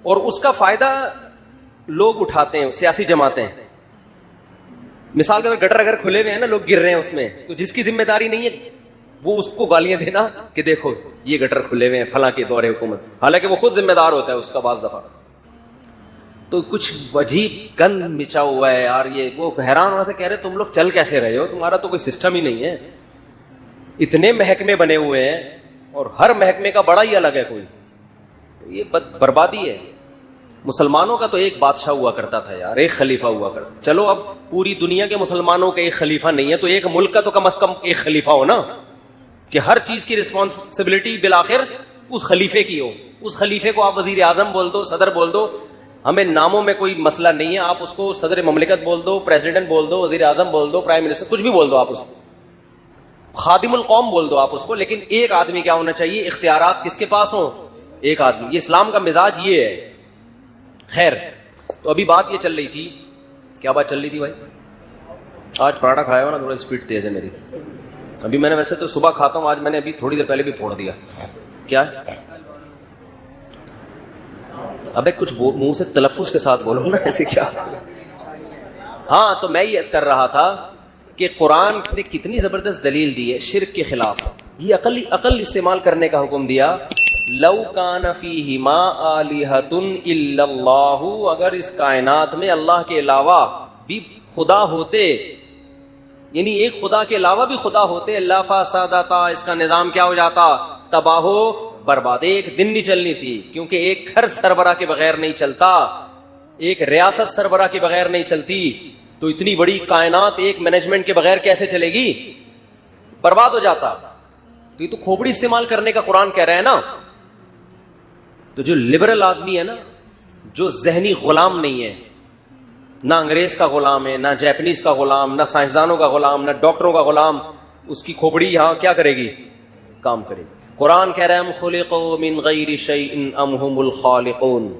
اور اس کا فائدہ لوگ اٹھاتے ہیں, سیاسی جماعتیں. مثال کے طور پر گٹر اگر کھلے ہوئے ہیں نا, لوگ گر رہے ہیں اس میں, تو جس کی ذمہ داری نہیں ہے وہ اس کو گالیاں دینا کہ دیکھو یہ گٹر کھلے ہوئے ہیں فلاں کے دور حکومت, حالانکہ وہ خود ذمہ دار ہوتا ہے اس کا بعض دفعہ. تو کچھ عجیب گند مچا ہوا ہے یار. یہ وہ حیران ہو رہا تھا, کہہ رہے تم لوگ چل کیسے رہے ہو, تمہارا تو کوئی سسٹم ہی نہیں ہے. اتنے محکمے بنے ہوئے ہیں اور ہر محکمے کا بڑا ہی الگ ہے کوئی. تو یہ بربادی ہے. مسلمانوں کا تو ایک بادشاہ ہوا کرتا تھا یار, ایک خلیفہ ہوا کرتا. چلو اب پوری دنیا کے مسلمانوں کا ایک خلیفہ نہیں ہے, تو ایک ملک کا تو کم از کم ایک خلیفہ ہو نا, کہ ہر چیز کی رسپانسبلٹی بالآخر اس خلیفے کی ہو. اس خلیفے کو آپ وزیر اعظم بول دو, صدر بول دو, ہمیں ناموں میں کوئی مسئلہ نہیں ہے. آپ اس کو صدر مملکت بول دو, پریزیڈنٹ بول دو, وزیر اعظم بول دو, پرائم منسٹر, کچھ بھی بول دو آپ اس کو, خادم القوم بول دو آپ اس کو. لیکن ایک آدمی کیا ہونا چاہیے, اختیارات کس کے پاس ہوں, ایک آدمی. یہ اسلام کا مزاج یہ ہے. خیر, تو ابھی بات یہ چل رہی تھی, کیا بات چل رہی تھی بھائی؟ آج پراٹھا کھایا ہوا نا, تھوڑا اسپیڈ تیز ہے میری. ابھی میں نے ویسے تو صبح کھاتا ہوں, آج میں نے ابھی تھوڑی دیر پہلے بھی پھوڑ دیا. کیا ابے کچھ منہ سے تلفظ کے ساتھ بولو نا, ایسے کیا. ہاں, تو میں یہ عرض کر رہا تھا کہ قرآن نے کتنی زبردست دلیل دی ہے شرک کے خلاف. یہ عقل استعمال کرنے کا حکم دیا. لو کان فیہما آلہۃ الا اللہ, اگر اس کائنات میں اللہ کے علاوہ بھی خدا ہوتے, یعنی ایک خدا کے علاوہ بھی خدا ہوتے, اللہ فسادتا, اس کا نظام کیا ہو جاتا, تباہ و برباد. ایک دن نہیں چلنی تھی, کیونکہ ایک گھر سربراہ کے بغیر نہیں چلتا, ایک ریاست سربراہ کے بغیر نہیں چلتی. تو اتنی بڑی کائنات ایک مینجمنٹ کے بغیر کیسے چلے گی, برباد ہو جاتا. تو یہ تو کھوپڑی استعمال کرنے کا قرآن کہہ رہے ہیں نا. تو جو لبرل آدمی ہے نا, جو ذہنی غلام نہیں ہے, نہ انگریز کا غلام ہے, نہ جیپنیز کا غلام, نہ سائنسدانوں کا غلام, نہ ڈاکٹروں کا غلام, اس کی کھوپڑی یہاں کیا کرے گی, کام کرے گی. قرآن کہہ رہے ہیں ہم خلقوا من غیر شیء ام هم الخالقون.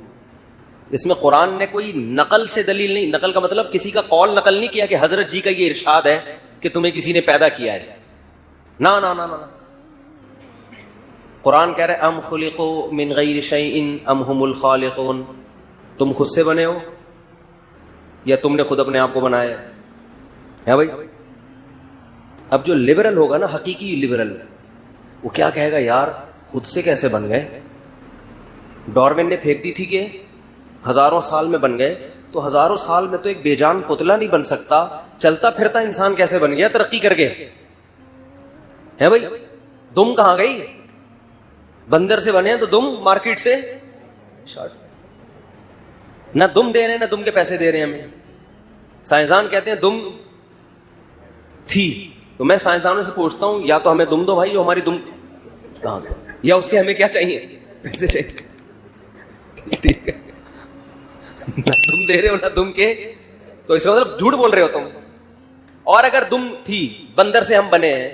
اس میں قرآن نے کوئی نقل سے دلیل نہیں، نقل کا مطلب کسی کا قول نقل نہیں کیا کہ حضرت جی کا یہ ارشاد ہے کہ تمہیں کسی نے پیدا کیا ہے، نا نا نا نا۔ قرآن کہہ رہے ام خلقوا من غیر شیء ام هم الخالقون، تم خود سے بنے ہو یا تم نے خود اپنے آپ کو بنایا ہے بھائی؟ اب جو لبرل ہوگا نا، حقیقی لبرل، وہ کیا کہے گا، یار خود سے کیسے بن گئے؟ ڈارون نے پھینک دی تھی کہ ہزاروں سال میں بن گئے، تو ہزاروں سال میں تو ایک بے جان پتلا نہیں بن سکتا، چلتا پھرتا انسان کیسے بن گیا ترقی کر کے؟ ہے بھائی؟ دم کہاں گئی؟ بندر سے بنے ہیں تو دم مارکیٹ سے نہ دم دے رہے ہیں نہ دم کے پیسے دے رہے ہیں ہمیں۔ سائنسدان کہتے ہیں دم تھی، تو میں سائنسدانوں سے پوچھتا ہوں یا تو ہمیں دم دو بھائی، جو ہماری دم کہاں ہے، یا اس کے ہمیں کیا چاہیے، پیسے چاہیے، ٹھیک ہے؟ نہ تم دے رہے ہو نہ دم کے، تو اس کا مطلب جھوٹ بول رہے ہو تم۔ اور اگر دم تھی، بندر سے ہم بنے ہیں،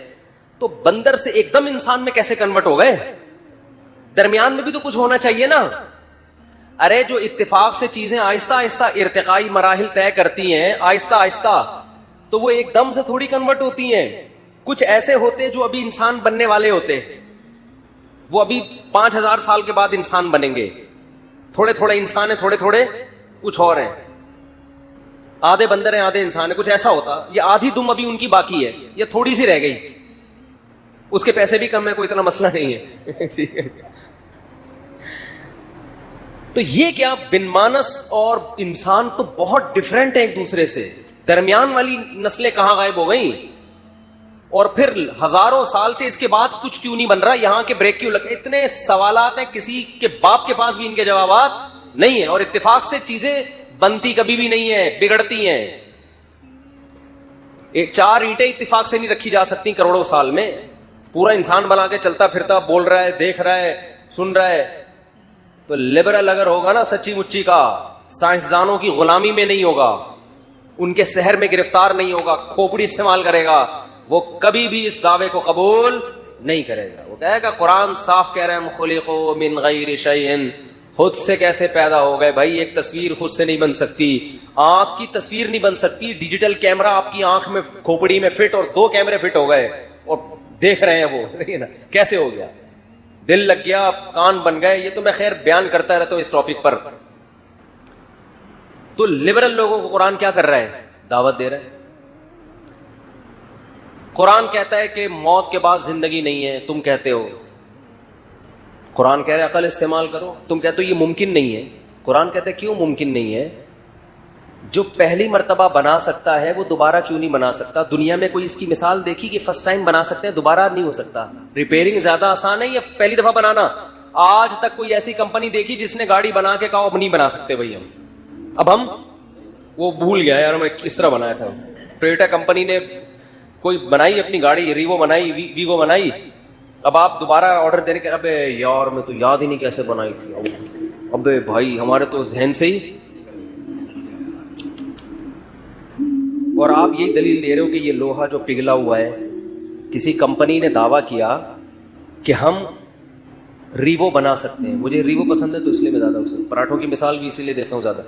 تو بندر سے ایک دم انسان میں کیسے کنورٹ ہو گئے؟ درمیان میں بھی تو کچھ ہونا چاہیے نا۔ ارے جو اتفاق سے چیزیں آہستہ آہستہ ارتقائی مراحل طے کرتی ہیں آہستہ آہستہ، تو وہ ایک دم سے تھوڑی کنورٹ ہوتی ہیں۔ کچھ ایسے ہوتے جو ابھی انسان بننے والے ہوتے، وہ ابھی 5000 سال کے بعد انسان بنیں گے، تھوڑے تھوڑے انسان ہیں، تھوڑے تھوڑے کچھ اور ہیں، آدھے بندر ہیں آدھے انسان ہیں، کچھ ایسا ہوتا۔ یہ آدھی دم ابھی ان کی باقی ہے، یہ تھوڑی سی رہ گئی، اس کے پیسے بھی کم ہے، کوئی اتنا مسئلہ نہیں ہے، ٹھیک ہے؟ تو یہ کیا بن مانس اور انسان تو بہت ڈفرینٹ ہے ایک دوسرے سے، درمیان والی نسلیں کہاں غائب ہو گئیں؟ اور پھر ہزاروں سال سے اس کے بعد کچھ کیوں نہیں بن رہا، یہاں کے بریک کیوں لگ، اتنے سوالات ہیں، کسی کے باپ کے پاس بھی ان کے جوابات نہیں ہیں۔ اور اتفاق سے چیزیں بنتی کبھی بھی نہیں ہیں، بگڑتی ہیں۔ ایک 4 اینٹیں اتفاق سے نہیں رکھی جا سکتی کروڑوں سال میں، پورا انسان بنا کے چلتا پھرتا، بول رہا ہے، دیکھ رہا ہے، سن رہا ہے۔ تو لبرل اگر ہوگا نا سچی مچی کا، سائنسدانوں کی غلامی میں نہیں ہوگا، ان کے سحر میں گرفتار نہیں ہوگا، کھوپڑی استعمال کرے گا، وہ کبھی بھی اس دعوے کو قبول نہیں کرے گا۔ وہ کہے گا قرآن صاف کہہ رہے ہیں خلقوا من غیر شیء، خود سے کیسے پیدا ہو گئے بھائی؟ ایک تصویر خود سے نہیں بن سکتی، آنکھ کی تصویر نہیں بن سکتی، ڈیجیٹل کیمرہ آپ کی آنکھ میں کھوپڑی میں فٹ اور 2 کیمرے فٹ ہو گئے اور دیکھ رہے ہیں، وہ کیسے ہو گیا؟ دل لگ گیا، کان بن گئے۔ یہ تو میں خیر بیان کرتا رہتا ہوں اس ٹاپک پر۔ تو لبرل لوگوں کو قرآن کیا کر رہا ہے؟ دعوت دے رہا ہے۔ قرآن کہتا ہے کہ موت کے بعد زندگی نہیں ہے، تم کہتے ہو۔ قرآن کہہ رہا ہے عقل استعمال کرو، تم کہتے ہو یہ ممکن نہیں ہے۔ قرآن کہتا ہے کیوں ممکن نہیں ہے؟ جو پہلی مرتبہ بنا سکتا ہے وہ دوبارہ کیوں نہیں بنا سکتا؟ دنیا میں کوئی اس کی مثال دیکھی کہ فرسٹ ٹائم بنا سکتے ہیں، دوبارہ نہیں ہو سکتا؟ ریپیئرنگ زیادہ آسان ہے یا پہلی دفعہ بنانا؟ آج تک کوئی ایسی کمپنی دیکھی جس نے گاڑی بنا کے کہا اب نہیں بنا سکتے بھائی ہم، اب ہم وہ بھول گیا یار میں کس طرح بنایا تھا۔ ٹویوٹا کمپنی نے کوئی بنائی اپنی گاڑی، ریوو بنائی، ویگو بنائی، اب آپ دوبارہ آرڈر دینے کے ابے یار میں تو یاد ہی نہیں کیسے بنائی تھی، ابے بھائی ہمارے تو ذہن سے ہی۔ اور آپ یہی دلیل دے رہے ہو کہ یہ لوہا جو پگھلا ہوا ہے، کسی کمپنی نے دعویٰ کیا کہ ہم ریوو بنا سکتے ہیں۔ مجھے ریوو پسند ہے تو اس لیے میں زیادہ اسے پراٹھوں کی مثال بھی اسی لیے دیتا ہوں زیادہ،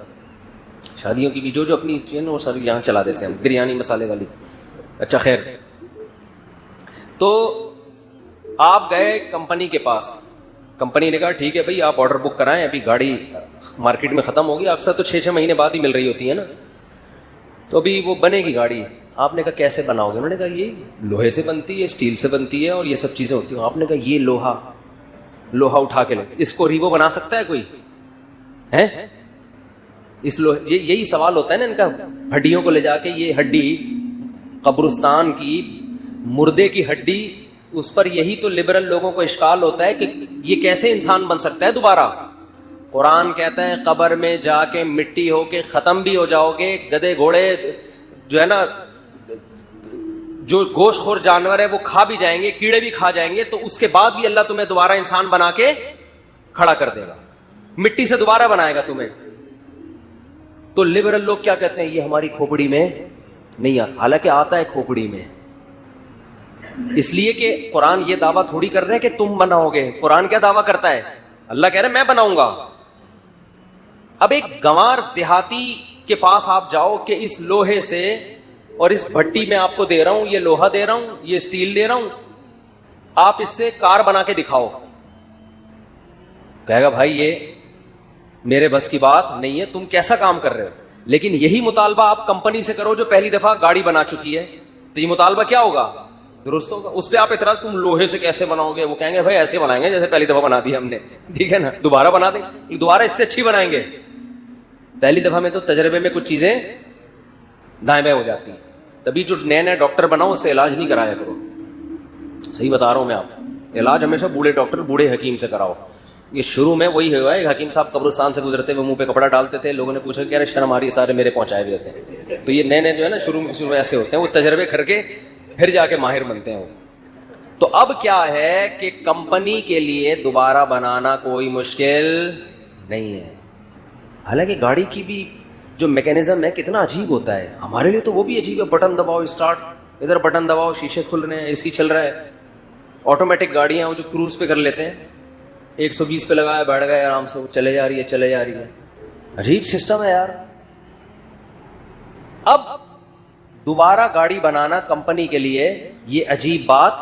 شادیوں کی بھی جو اپنی چیزیں وہ ساری یہاں چلا دیتے ہیں، بریانی مسالے والی۔ اچھا خیر، تو آپ گئے کمپنی کے پاس، کمپنی نے کہا ٹھیک ہے بھائی آپ آرڈر بک کرائیں، ابھی گاڑی مارکیٹ میں ختم ہوگی، اکثر تو 6 مہینے بعد ہی مل رہی ہوتی ہے نا، تو ابھی وہ بنے گی گاڑی۔ آپ نے کہا کیسے بناؤ گے؟ انہوں نے کہا یہ لوہے سے بنتی ہے، اسٹیل سے بنتی ہے اور یہ سب چیزیں ہوتی ہیں۔ آپ نے کہا یہ لوہا اٹھا کے لے، اس کو ریوو بنا سکتا ہے کوئی؟ ہے اس لوہے، یہی سوال ہوتا ہے نا ان کا، ہڈیوں کو لے جا کے، یہ ہڈی قبرستان کی مردے کی ہڈی، اس پر یہی تو لبرل لوگوں کو اشکال ہوتا ہے کہ یہ کیسے انسان بن سکتا ہے دوبارہ؟ قرآن کہتا ہے قبر میں جا کے مٹی ہو کے ختم بھی ہو جاؤ گے، گدھے گھوڑے جو ہے نا، جو گوشت خور جانور ہے وہ کھا بھی جائیں گے، کیڑے بھی کھا جائیں گے، تو اس کے بعد بھی اللہ تمہیں دوبارہ انسان بنا کے کھڑا کر دے گا، مٹی سے دوبارہ بنائے گا تمہیں۔ تو لبرل لوگ کیا کہتے ہیں؟ یہ ہماری کھوپڑی میں نہیں آتا، حالانکہ آتا ہے کھوپڑی میں، اس لیے کہ قرآن یہ دعویٰ تھوڑی کر رہے ہیں کہ تم بناؤ گے۔ قرآن کیا دعویٰ کرتا ہے؟ اللہ کہہ رہے ہیں میں بناؤں گا، اب ایک گنوار دیہاتی کے پاس آپ جاؤ کہ اس لوہے سے اور اس بھٹی میں آپ کو دے رہا ہوں، یہ لوہا دے رہا ہوں، یہ اسٹیل دے رہا ہوں، آپ اس سے کار بنا کے دکھاؤ، کہے گا بھائی یہ میرے بس کی بات نہیں ہے، تم کیسا کام کر رہے ہو. لیکن یہی مطالبہ آپ کمپنی سے کرو جو پہلی دفعہ گاڑی بنا چکی ہے، تو یہ مطالبہ کیا ہوگا؟ درست ہوگا. اس پہ آپ اعتراض تم لوہے سے کیسے بناؤ گے؟ وہ کہیں گے بھائی ایسے بنائیں گے جیسے پہلی دفعہ بنا دی ہم نے، ٹھیک ہے نا، دوبارہ بنا دیں گے، دوبارہ اس سے اچھی بنائیں گے. پہلی دفعہ میں تو تجربے میں کچھ چیزیں دائیں بائیں ہو جاتی ہیں. تبھی جو نئے نئے ڈاکٹر بناؤ اس سے علاج نہیں کرایا کرو. صحیح بتا رہا ہوں میں آپ کو، علاج ہمیشہ بوڑھے ڈاکٹر بوڑھے حکیم سے کراؤ. یہ شروع میں وہی ہوا ہے، حکیم صاحب قبرستان سے گزرتے ہوئے منہ پہ کپڑا ڈالتے تھے، لوگوں نے پوچھا کہ ارے شرم آ رہی ہے، سارے میرے پہنچائے ہوئے ہوتے ہیں. تو یہ نئے نئے جو ہے نا شروع میں ایسے ہوتے ہیں، وہ تجربے کر کے پھر جا کے ماہر بنتے ہیں. تو اب کیا ہے کہ کمپنی کے لیے دوبارہ بنانا کوئی مشکل نہیں ہے. حالانکہ گاڑی کی بھی جو میکینزم ہے کتنا عجیب ہوتا ہے، ہمارے لیے تو وہ بھی عجیب ہے. بٹن دباؤ اسٹارٹ، ادھر بٹن دباؤ شیشے کھل رہے ہیں، اے سی چل رہا ہے. آٹومیٹک گاڑیاں جو کروز پہ کر لیتے ہیں، 120 پہ لگایا بیٹھ گئے آرام سے، چلے جا رہی ہے چلے جا رہی ہے. عجیب سسٹم ہے یار. اب دوبارہ گاڑی بنانا کمپنی کے لیے یہ عجیب بات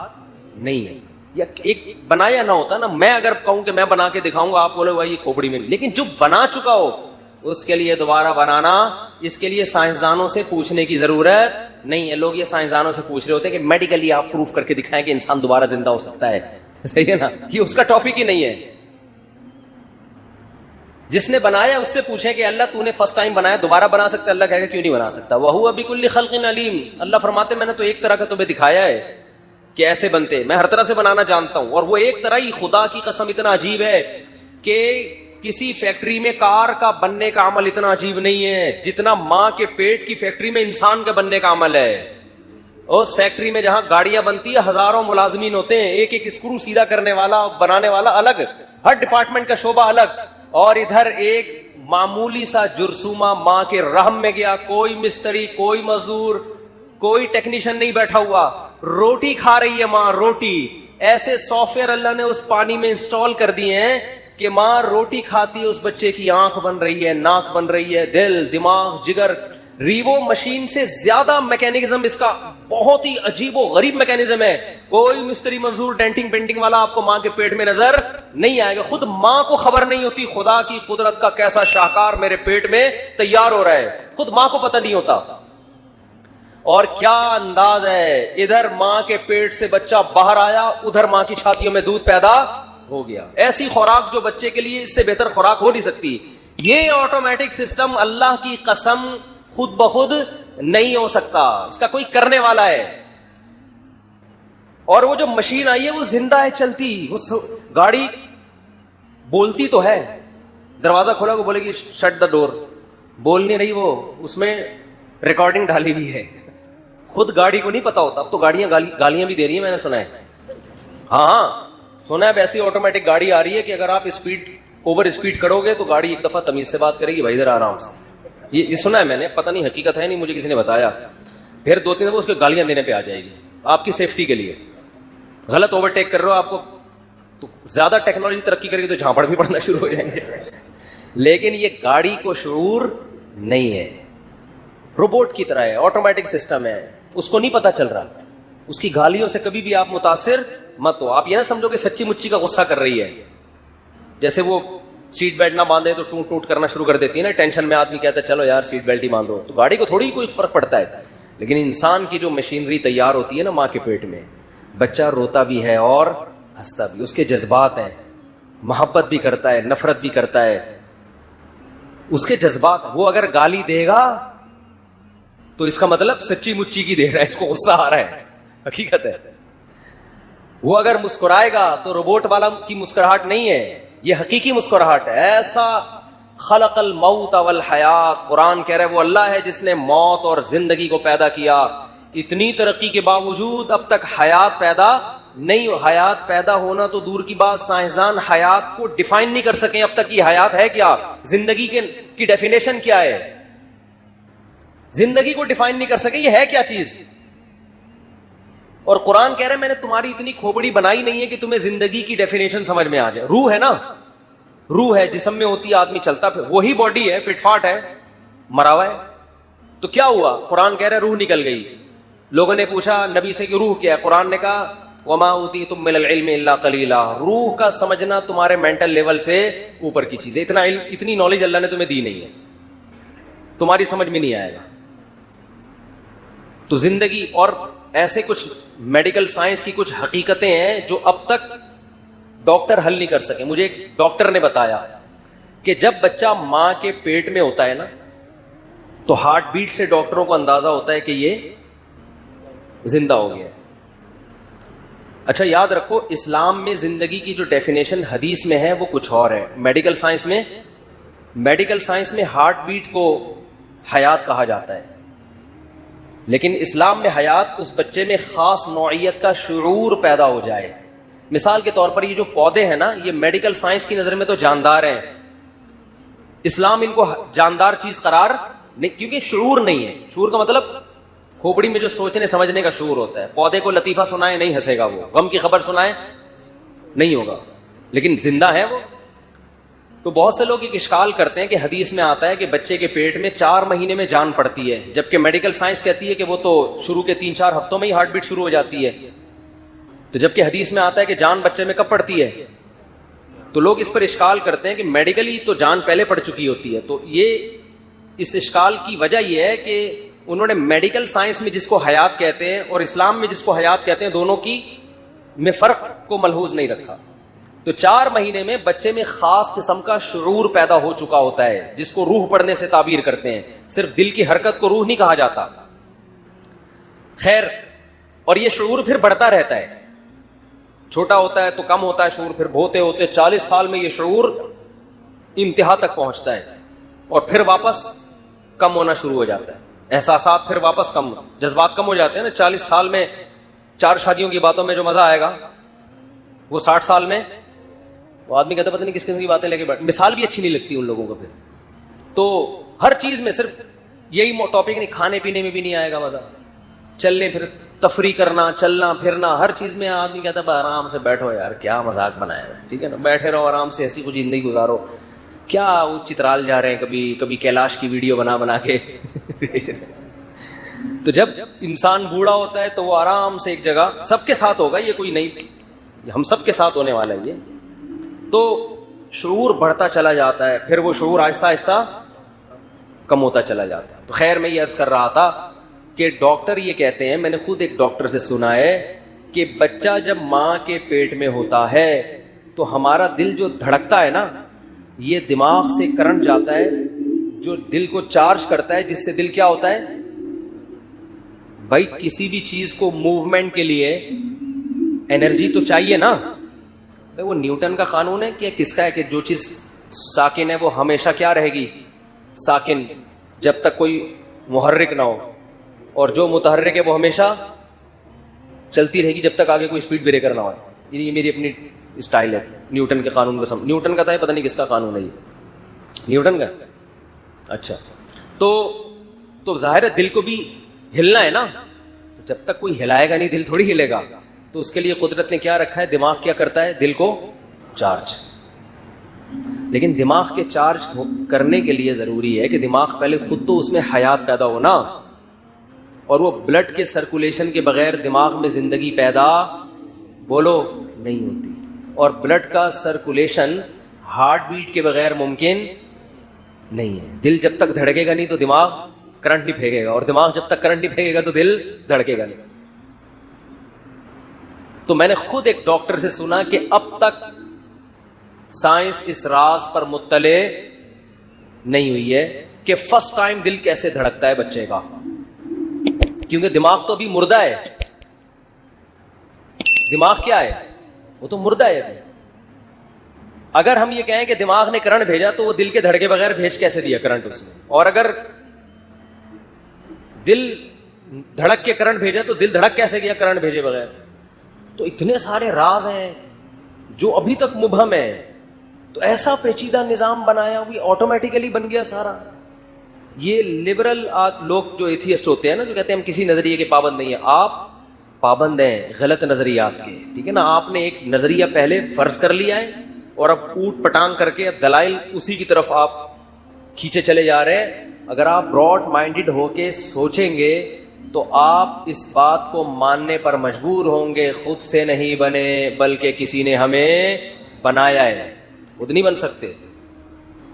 نہیں ہے. یا ایک بنایا نہ ہوتا نا، میں اگر کہوں کہ میں بنا کے دکھاؤں گا، آپ بولے بھائی یہ کھوپڑی میں، لیکن جو بنا چکا ہو اس کے لیے دوبارہ بنانا، اس کے لیے سائنسدانوں سے پوچھنے کی ضرورت نہیں ہے. لوگ یہ سائنسدانوں سے پوچھ رہے ہوتے ہیں کہ میڈیکلی آپ پروف کر کے دکھائیں کہ انسان دوبارہ زندہ ہو سکتا ہے. صحیح ہے نا، یہ اس کا ٹاپک ہی نہیں ہے. جس نے بنایا اس سے پوچھیں کہ اللہ تو نے فرسٹ ٹائم بنایا، دوبارہ بنا سکتا ہے؟ اللہ کہے گا کیوں نہیں بنا سکتا. وَهُوَ بِكُلِّ خَلْقٍ عَلِيمٌ. اللہ فرماتے میں نے تو ایک طرح کا تمہیں دکھایا ہے کہ ایسے بنتے، میں ہر طرح سے بنانا جانتا ہوں. اور وہ ایک طرح ہی خدا کی قسم اتنا عجیب ہے کہ کسی فیکٹری میں کار کا بننے کا عمل اتنا عجیب نہیں ہے جتنا ماں کے پیٹ کی فیکٹری میں انسان کا بننے کا عمل ہے. اس فیکٹری میں جہاں گاڑیاں بنتی ہے ہزاروں ملازمین ہوتے ہیں، ایک ایک اسکرو سیدھا کرنے والا بنانے والا الگ، ہر ڈپارٹمنٹ کا شعبہ الگ. اور ادھر ایک معمولی سا جرثومہ ماں کے رحم میں گیا، کوئی مستری، کوئی مزدور، کوئی ٹیکنیشین نہیں بیٹھا ہوا، روٹی کھا رہی ہے ماں، روٹی. ایسے سافٹ ویئر اللہ نے اس پانی میں انسٹال کر دیے ہیں کہ ماں روٹی کھاتی ہے، اس بچے کی آنکھ بن رہی ہے، ناک بن رہی ہے، دل، دماغ، جگر. ریوو مشین سے زیادہ میکینزم اس کا بہت ہی عجیب و غریب میکینزم ہے. کوئی مستری مزدور ڈینٹنگ پینٹنگ والا آپ کو ماں کے پیٹ میں نظر نہیں آئے گا. خود ماں کو خبر نہیں ہوتی خدا کی قدرت کا کیسا شاہکار میرے پیٹ میں تیار ہو رہا ہے، خود ماں کو پتہ نہیں ہوتا. اور کیا انداز ہے، ادھر ماں کے پیٹ سے بچہ باہر آیا، ادھر ماں کی چھاتیوں میں دودھ پیدا ہو گیا. ایسی خوراک جو بچے کے لیے اس سے بہتر خوراک ہو نہیں سکتی. یہ آٹومیٹک سسٹم اللہ کی قسم خود بخود نہیں ہو سکتا، اس کا کوئی کرنے والا ہے. اور وہ جو مشین آئی ہے وہ زندہ ہے، چلتی. وہ گاڑی بولتی تو ہے، دروازہ کھولا وہ بولے گی شٹ دا ڈور، بول نہیں رہی وہ، اس میں ریکارڈنگ ڈالی ہوئی ہے. خود گاڑی کو نہیں پتا ہوتا. اب تو گاڑیاں گالیاں بھی دے رہی ہیں، میں نے سنا ہے. ہاں سنا ہے. ویسی آٹومیٹک گاڑی آ رہی ہے کہ اگر آپ اوور اسپیڈ کرو گے تو گاڑی ایک دفعہ تمیز سے بات کرے گی، بھائی ذرا آرام سے. یہ سنا ہے میں نے، پتہ نہیں حقیقت ہے نہیں، مجھے کسی نے بتایا. پھر 2-3 دفعہ اس کو گالیاں دینے پہ آ جائے گی آپ کی سیفٹی کے لیے. غلط اوورٹیک کر رہے ہو آپ کو، تو زیادہ ٹیکنالوجی ترقی کرے گی تو جھانپڑ بھی پڑنا شروع ہو جائیں گے. لیکن یہ گاڑی کو شعور نہیں ہے، روبوٹ کی طرح ہے، آٹومیٹک سسٹم ہے، اس کو نہیں پتا چل رہا. اس کی گالیوں سے کبھی بھی آپ متاثر مت ہو. آپ یہ نہ سمجھو کہ سچی مچی کا غصہ کر رہی ہے. جیسے وہ سیٹ بیلٹ نہ باندھے تو ٹوٹ ٹوٹ کرنا شروع کر دیتی ہے نا، ٹینشن میں آدمی کہتا ہے چلو یار سیٹ بیلٹ ہی باندھو، تو گاڑی کو تھوڑی کوئی فرق پڑتا ہے. لیکن انسان کی جو مشینری تیار ہوتی ہے نا ماں کے پیٹ میں، بچہ روتا بھی ہے اور ہنستا بھی، اس کے جذبات ہیں، محبت بھی کرتا ہے، نفرت بھی کرتا ہے، اس کے جذبات. وہ اگر گالی دے گا تو اس کا مطلب سچی مچی کی دے رہا ہے، اس کو غصہ آ رہا ہے، حقیقت ہے. وہ اگر مسکرائے گا تو روبوٹ والا کی مسکراہٹ نہیں ہے، یہ حقیقی مسکراہٹ ہے. ایسا خلق الموت والحیات، قرآن کہہ رہا ہے وہ اللہ ہے جس نے موت اور زندگی کو پیدا کیا. اتنی ترقی کے باوجود اب تک حیات پیدا نہیں. حیات پیدا ہونا تو دور کی بات، سائنسدان حیات کو ڈیفائن نہیں کر سکیں اب تک. یہ حیات ہے کیا، زندگی کی ڈیفینیشن کیا ہے، زندگی کو ڈیفائن نہیں کر سکے یہ ہے کیا چیز. اور قرآن کہہ رہے ہیں میں نے تمہاری اتنی کھوپڑی بنائی نہیں ہے کہ تمہیں زندگی کی ڈیفینیشن سمجھ میں آ جائے. روح ہے نا، روح ہے جسم میں ہوتی ہے, آدمی چلتا پھر, وہی باڈی ہے, فٹ فاٹ ہے, مرا ہوا ہے. تو کیا ہوا؟ قرآن کہہ رہا ہے روح نکل گئی. لوگوں نے پوچھا نبی سے کہ روح کیا ہے؟ قرآن نے کہا وما اوتیتم من العلم الا قلیلا, روح کا سمجھنا تمہارے مینٹل لیول سے اوپر کی چیز ہے. اتنا علم, اتنی نالج اللہ نے تمہیں دی نہیں ہے, تمہاری سمجھ میں نہیں آئے گا. تو زندگی اور ایسے کچھ میڈیکل سائنس کی کچھ حقیقتیں ہیں جو اب تک ڈاکٹر حل نہیں کر سکے. مجھے ایک ڈاکٹر نے بتایا کہ جب بچہ ماں کے پیٹ میں ہوتا ہے نا, تو ہارٹ بیٹ سے ڈاکٹروں کو اندازہ ہوتا ہے کہ یہ زندہ ہو گیا. اچھا یاد رکھو, اسلام میں زندگی کی جو ڈیفینیشن حدیث میں ہے وہ کچھ اور ہے. میڈیکل سائنس میں ہارٹ بیٹ کو حیات کہا جاتا ہے, لیکن اسلام میں حیات اس بچے میں خاص نوعیت کا شعور پیدا ہو جائے. مثال کے طور پر یہ جو پودے ہیں نا, یہ میڈیکل سائنس کی نظر میں تو جاندار ہیں, اسلام ان کو جاندار چیز قرار نہیں, کیونکہ شعور نہیں ہے. شعور کا مطلب کھوپڑی میں جو سوچنے سمجھنے کا شعور ہوتا ہے. پودے کو لطیفہ سنائے نہیں ہنسے گا, وہ غم کی خبر سنائے نہیں ہوگا, لیکن زندہ ہے وہ. تو بہت سے لوگ ایک اشکال کرتے ہیں کہ حدیث میں آتا ہے کہ بچے کے پیٹ میں 4 مہینے میں جان پڑتی ہے, جبکہ میڈیکل سائنس کہتی ہے کہ وہ تو شروع کے 3-4 ہفتوں میں ہی ہارٹ بیٹ شروع ہو جاتی ہے. تو جبکہ حدیث میں آتا ہے کہ جان بچے میں کب پڑتی ہے. تو لوگ اس پر اشکال کرتے ہیں کہ میڈیکلی تو جان پہلے پڑ چکی ہوتی ہے. تو یہ اس اشکال کی وجہ یہ ہے کہ انہوں نے میڈیکل سائنس میں جس کو حیات کہتے ہیں اور اسلام میں جس کو حیات کہتے ہیں, دونوں کی میں فرق کو ملحوظ نہیں رکھا. تو 4 مہینے میں بچے میں خاص قسم کا شعور پیدا ہو چکا ہوتا ہے, جس کو روح پڑھنے سے تعبیر کرتے ہیں. صرف دل کی حرکت کو روح نہیں کہا جاتا. خیر, اور یہ شعور پھر بڑھتا رہتا ہے. چھوٹا ہوتا ہے تو کم ہوتا ہے شعور, پھر ہوتے ہوتے 40 سال میں یہ شعور انتہا تک پہنچتا ہے, اور پھر واپس کم ہونا شروع ہو جاتا ہے. احساسات پھر واپس کم, جذبات کم ہو جاتے ہیں نا. 40 سال میں 4 شادیوں کی باتوں میں جو مزہ آئے گا وہ 60 سال میں وہ آدمی کہتا پتہ نہیں کس قسم کی باتیں لے کے بیٹھ. مثال بھی اچھی نہیں لگتی ان لوگوں کو. پھر تو ہر چیز میں صرف یہی ٹاپک نہیں, کھانے پینے میں بھی نہیں آئے گا مزہ, چلنے پھر تفریح کرنا, چلنا پھرنا, ہر چیز میں آدمی کہتا ہے آرام سے بیٹھو یار, کیا مذاق بنایا ہے, ٹھیک ہے نا, بیٹھے رہو آرام سے, ایسی کچھ زندگی گزارو. کیا وہ چترال جا رہے ہیں, کبھی کیلاش کی ویڈیو بنا کے. تو جب انسان بوڑھا ہوتا ہے تو وہ آرام سے ایک جگہ, سب کے ساتھ ہوگا یہ, کوئی نہیں, ہم سب کے ساتھ ہونے والا ہے یہ. تو شعور بڑھتا چلا جاتا ہے, پھر وہ شعور آہستہ آہستہ کم ہوتا چلا جاتا ہے. تو خیر, میں یہ عرض کر رہا تھا کہ ڈاکٹر یہ کہتے ہیں, میں نے خود ایک ڈاکٹر سے سنا ہے کہ بچہ جب ماں کے پیٹ میں ہوتا ہے تو ہمارا دل جو دھڑکتا ہے نا, یہ دماغ سے کرنٹ جاتا ہے جو دل کو چارج کرتا ہے, جس سے دل کیا ہوتا ہے بھائی, کسی بھی چیز کو موومنٹ کے لیے انرجی تو چاہیے نا. وہ نیوٹن کا قانون ہے کہ کس کا ہے کہ جو چیز ساکن ہے وہ ہمیشہ کیا رہے گی, ساکن, جب تک کوئی محرک نہ ہو, اور جو متحرک ہے وہ ہمیشہ چلتی رہے گی جب تک آگے کوئی اسپیڈ بریکر نہ ہو. یہ میری اپنی اسٹائل ہے نیوٹن کے قانون کو نیوٹن کا تھا, پتہ نہیں کس کا قانون ہے یہ, نیوٹن کا. اچھا, تو ظاہر ہے دل کو بھی ہلنا ہے نا, جب تک کوئی ہلائے گا نہیں دل تھوڑی ہلے گا. تو اس کے لیے قدرت نے کیا رکھا ہے, دماغ کیا کرتا ہے, دل کو چارج. لیکن دماغ کے چارج کرنے کے لیے ضروری ہے کہ دماغ پہلے خود تو اس میں حیات پیدا ہو نا, اور وہ بلڈ کے سرکولیشن کے بغیر دماغ میں زندگی پیدا بولو نہیں ہوتی. اور بلڈ کا سرکولیشن ہارٹ بیٹ کے بغیر ممکن نہیں ہے. دل جب تک دھڑکے گا نہیں تو دماغ کرنٹ نہیں پھینکے گا, اور دماغ جب تک کرنٹ نہیں پھینکے گا تو دل دھڑکے گا نہیں. تو میں نے خود ایک ڈاکٹر سے سنا کہ اب تک سائنس اس راز پر مطلع نہیں ہوئی ہے کہ فرسٹ ٹائم دل کیسے دھڑکتا ہے بچے کا, کیونکہ دماغ تو ابھی مردہ ہے. دماغ کیا ہے, وہ تو مردہ ہے. اگر ہم یہ کہیں کہ دماغ نے کرنٹ بھیجا تو وہ دل کے دھڑکے بغیر بھیج کیسے دیا کرنٹ اس میں, اور اگر دل دھڑک کے کرنٹ بھیجا تو دل دھڑک کیسے گیا کرنٹ بھیجے بغیر. تو اتنے سارے راز ہیں جو ابھی تک مبہم ہیں. تو ایسا پیچیدہ نظام بنایا, وہ آٹومیٹیکلی بن گیا سارا. یہ لبرل لوگ جو ایتھیسٹ ہوتے ہیں نا, جو کہتے ہیں ہم کسی نظریے کے پابند نہیں ہیں, آپ پابند ہیں غلط نظریات کے, ٹھیک ہے نا. آپ نے ایک نظریہ پہلے فرض کر لیا ہے, اور اب اوٹ پٹانگ کر کے اب دلائل اسی کی طرف آپ کھینچے چلے جا رہے ہیں. اگر آپ براڈ مائنڈڈ ہو کے سوچیں گے تو آپ اس بات کو ماننے پر مجبور ہوں گے خود سے نہیں بنے بلکہ کسی نے ہمیں بنایا ہے. خود نہیں بن سکتے,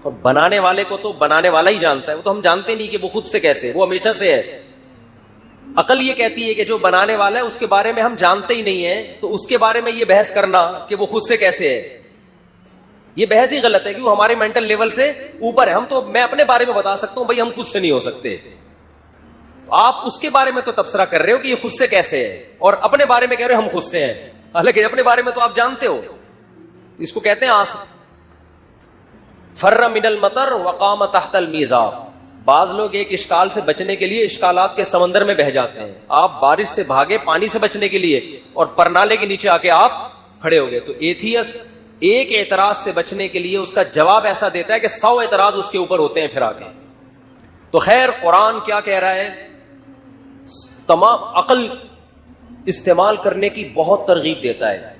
اور بنانے والے کو تو بنانے والا ہی جانتا ہے. وہ تو ہم جانتے نہیں کہ وہ خود سے کیسے, وہ ہمیشہ سے ہے. عقل یہ کہتی ہے کہ جو بنانے والا ہے اس کے بارے میں ہم جانتے ہی نہیں ہیں, تو اس کے بارے میں یہ بحث کرنا کہ وہ خود سے کیسے ہے, یہ بحث ہی غلط ہے کہ وہ ہمارے مینٹل لیول سے اوپر ہے. ہم تو, میں اپنے بارے میں بتا سکتا ہوں بھائی ہم خود سے نہیں ہو سکتے, آپ اس کے بارے میں تو تبصرہ کر رہے ہو کہ یہ خود سے کیسے ہے, اور اپنے بارے میں کہہ رہے ہو ہم خود سے ہیں, حالانکہ اپنے بارے میں تو آپ جانتے ہو. اس کو کہتے ہیں فر من المطر وقام تحت المیزاب. بعض لوگ ایک اشکال سے بچنے کے لیے اشکالات کے سمندر میں بہہ جاتے ہیں. آپ بارش سے بھاگے پانی سے بچنے کے لیے, اور پرنالے کے نیچے آ کے آپ کھڑے ہو گئے. تو ایتھیس ایک اعتراض سے بچنے کے لیے اس کا جواب ایسا دیتا ہے کہ 100 اعتراض اس کے اوپر ہوتے ہیں پھر آ کے. تو خیر قرآن کیا کہہ رہا ہے, تمام عقل استعمال کرنے کی بہت ترغیب دیتا ہے.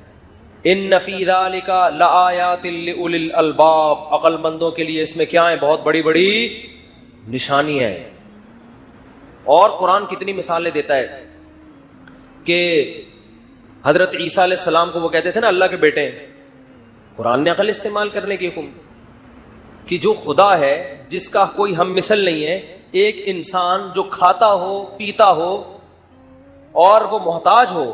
ان فی ذالک لآیات لأولی الالباب, عقل مندوں کے لیے اس میں کیا ہے, بہت بڑی بڑی نشانی ہے. اور قرآن کتنی مثالیں دیتا ہے کہ حضرت عیسیٰ علیہ السلام کو وہ کہتے تھے نا اللہ کے بیٹے. قرآن نے عقل استعمال کرنے کی حکم کہ جو خدا ہے جس کا کوئی ہم مثل نہیں ہے, ایک انسان جو کھاتا ہو پیتا ہو اور وہ محتاج ہو.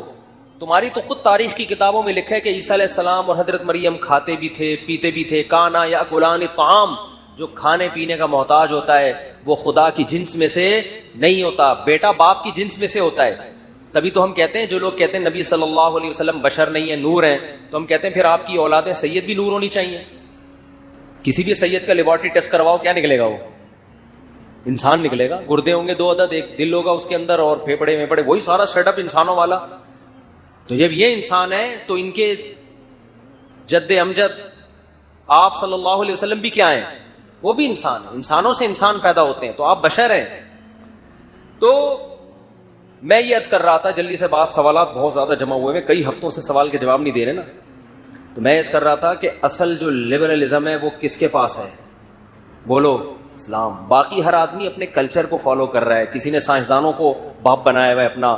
تمہاری تو خود تاریخ کی کتابوں میں لکھا ہے کہ عیسیٰ علیہ السلام اور حضرت مریم کھاتے بھی تھے پیتے بھی تھے. کانا یاکلان الطعام, جو کھانے پینے کا محتاج ہوتا ہے وہ خدا کی جنس میں سے نہیں ہوتا, بیٹا باپ کی جنس میں سے ہوتا ہے. تبھی تو ہم کہتے ہیں, جو لوگ کہتے ہیں نبی صلی اللہ علیہ وسلم بشر نہیں ہے نور ہیں, تو ہم کہتے ہیں پھر آپ کی اولادیں سید بھی نور ہونی چاہیے. کسی بھی سید کا لیبارٹری ٹیسٹ کرواؤ, کیا نکلے گا, وہ انسان نکلے گا. گردے ہوں گے 2 عدد, ایک دل ہوگا اس کے اندر, اور پھیپڑے ویپڑے, وہی سارا سیٹ اپ انسانوں والا. تو جب یہ انسان ہے تو ان کے جد امجد آپ صلی اللہ علیہ وسلم بھی کیا ہیں, وہ بھی انسان ہیں. انسانوں سے انسان پیدا ہوتے ہیں, تو آپ بشر ہیں. تو میں یہ عرض کر رہا تھا, جلدی سے بات, سوالات بہت زیادہ جمع ہوئے ہیں, کئی ہفتوں سے سوال کے جواب نہیں دے رہے نا. تو میں عرض کر رہا تھا کہ اصل جو لبرلزم ہے وہ کس کے پاس ہے, بولو اسلام. باقی ہر آدمی اپنے کلچر کو فالو کر رہا ہے, کسی نے سائنسدانوں کو باپ بنایا ہوا ہے اپنا.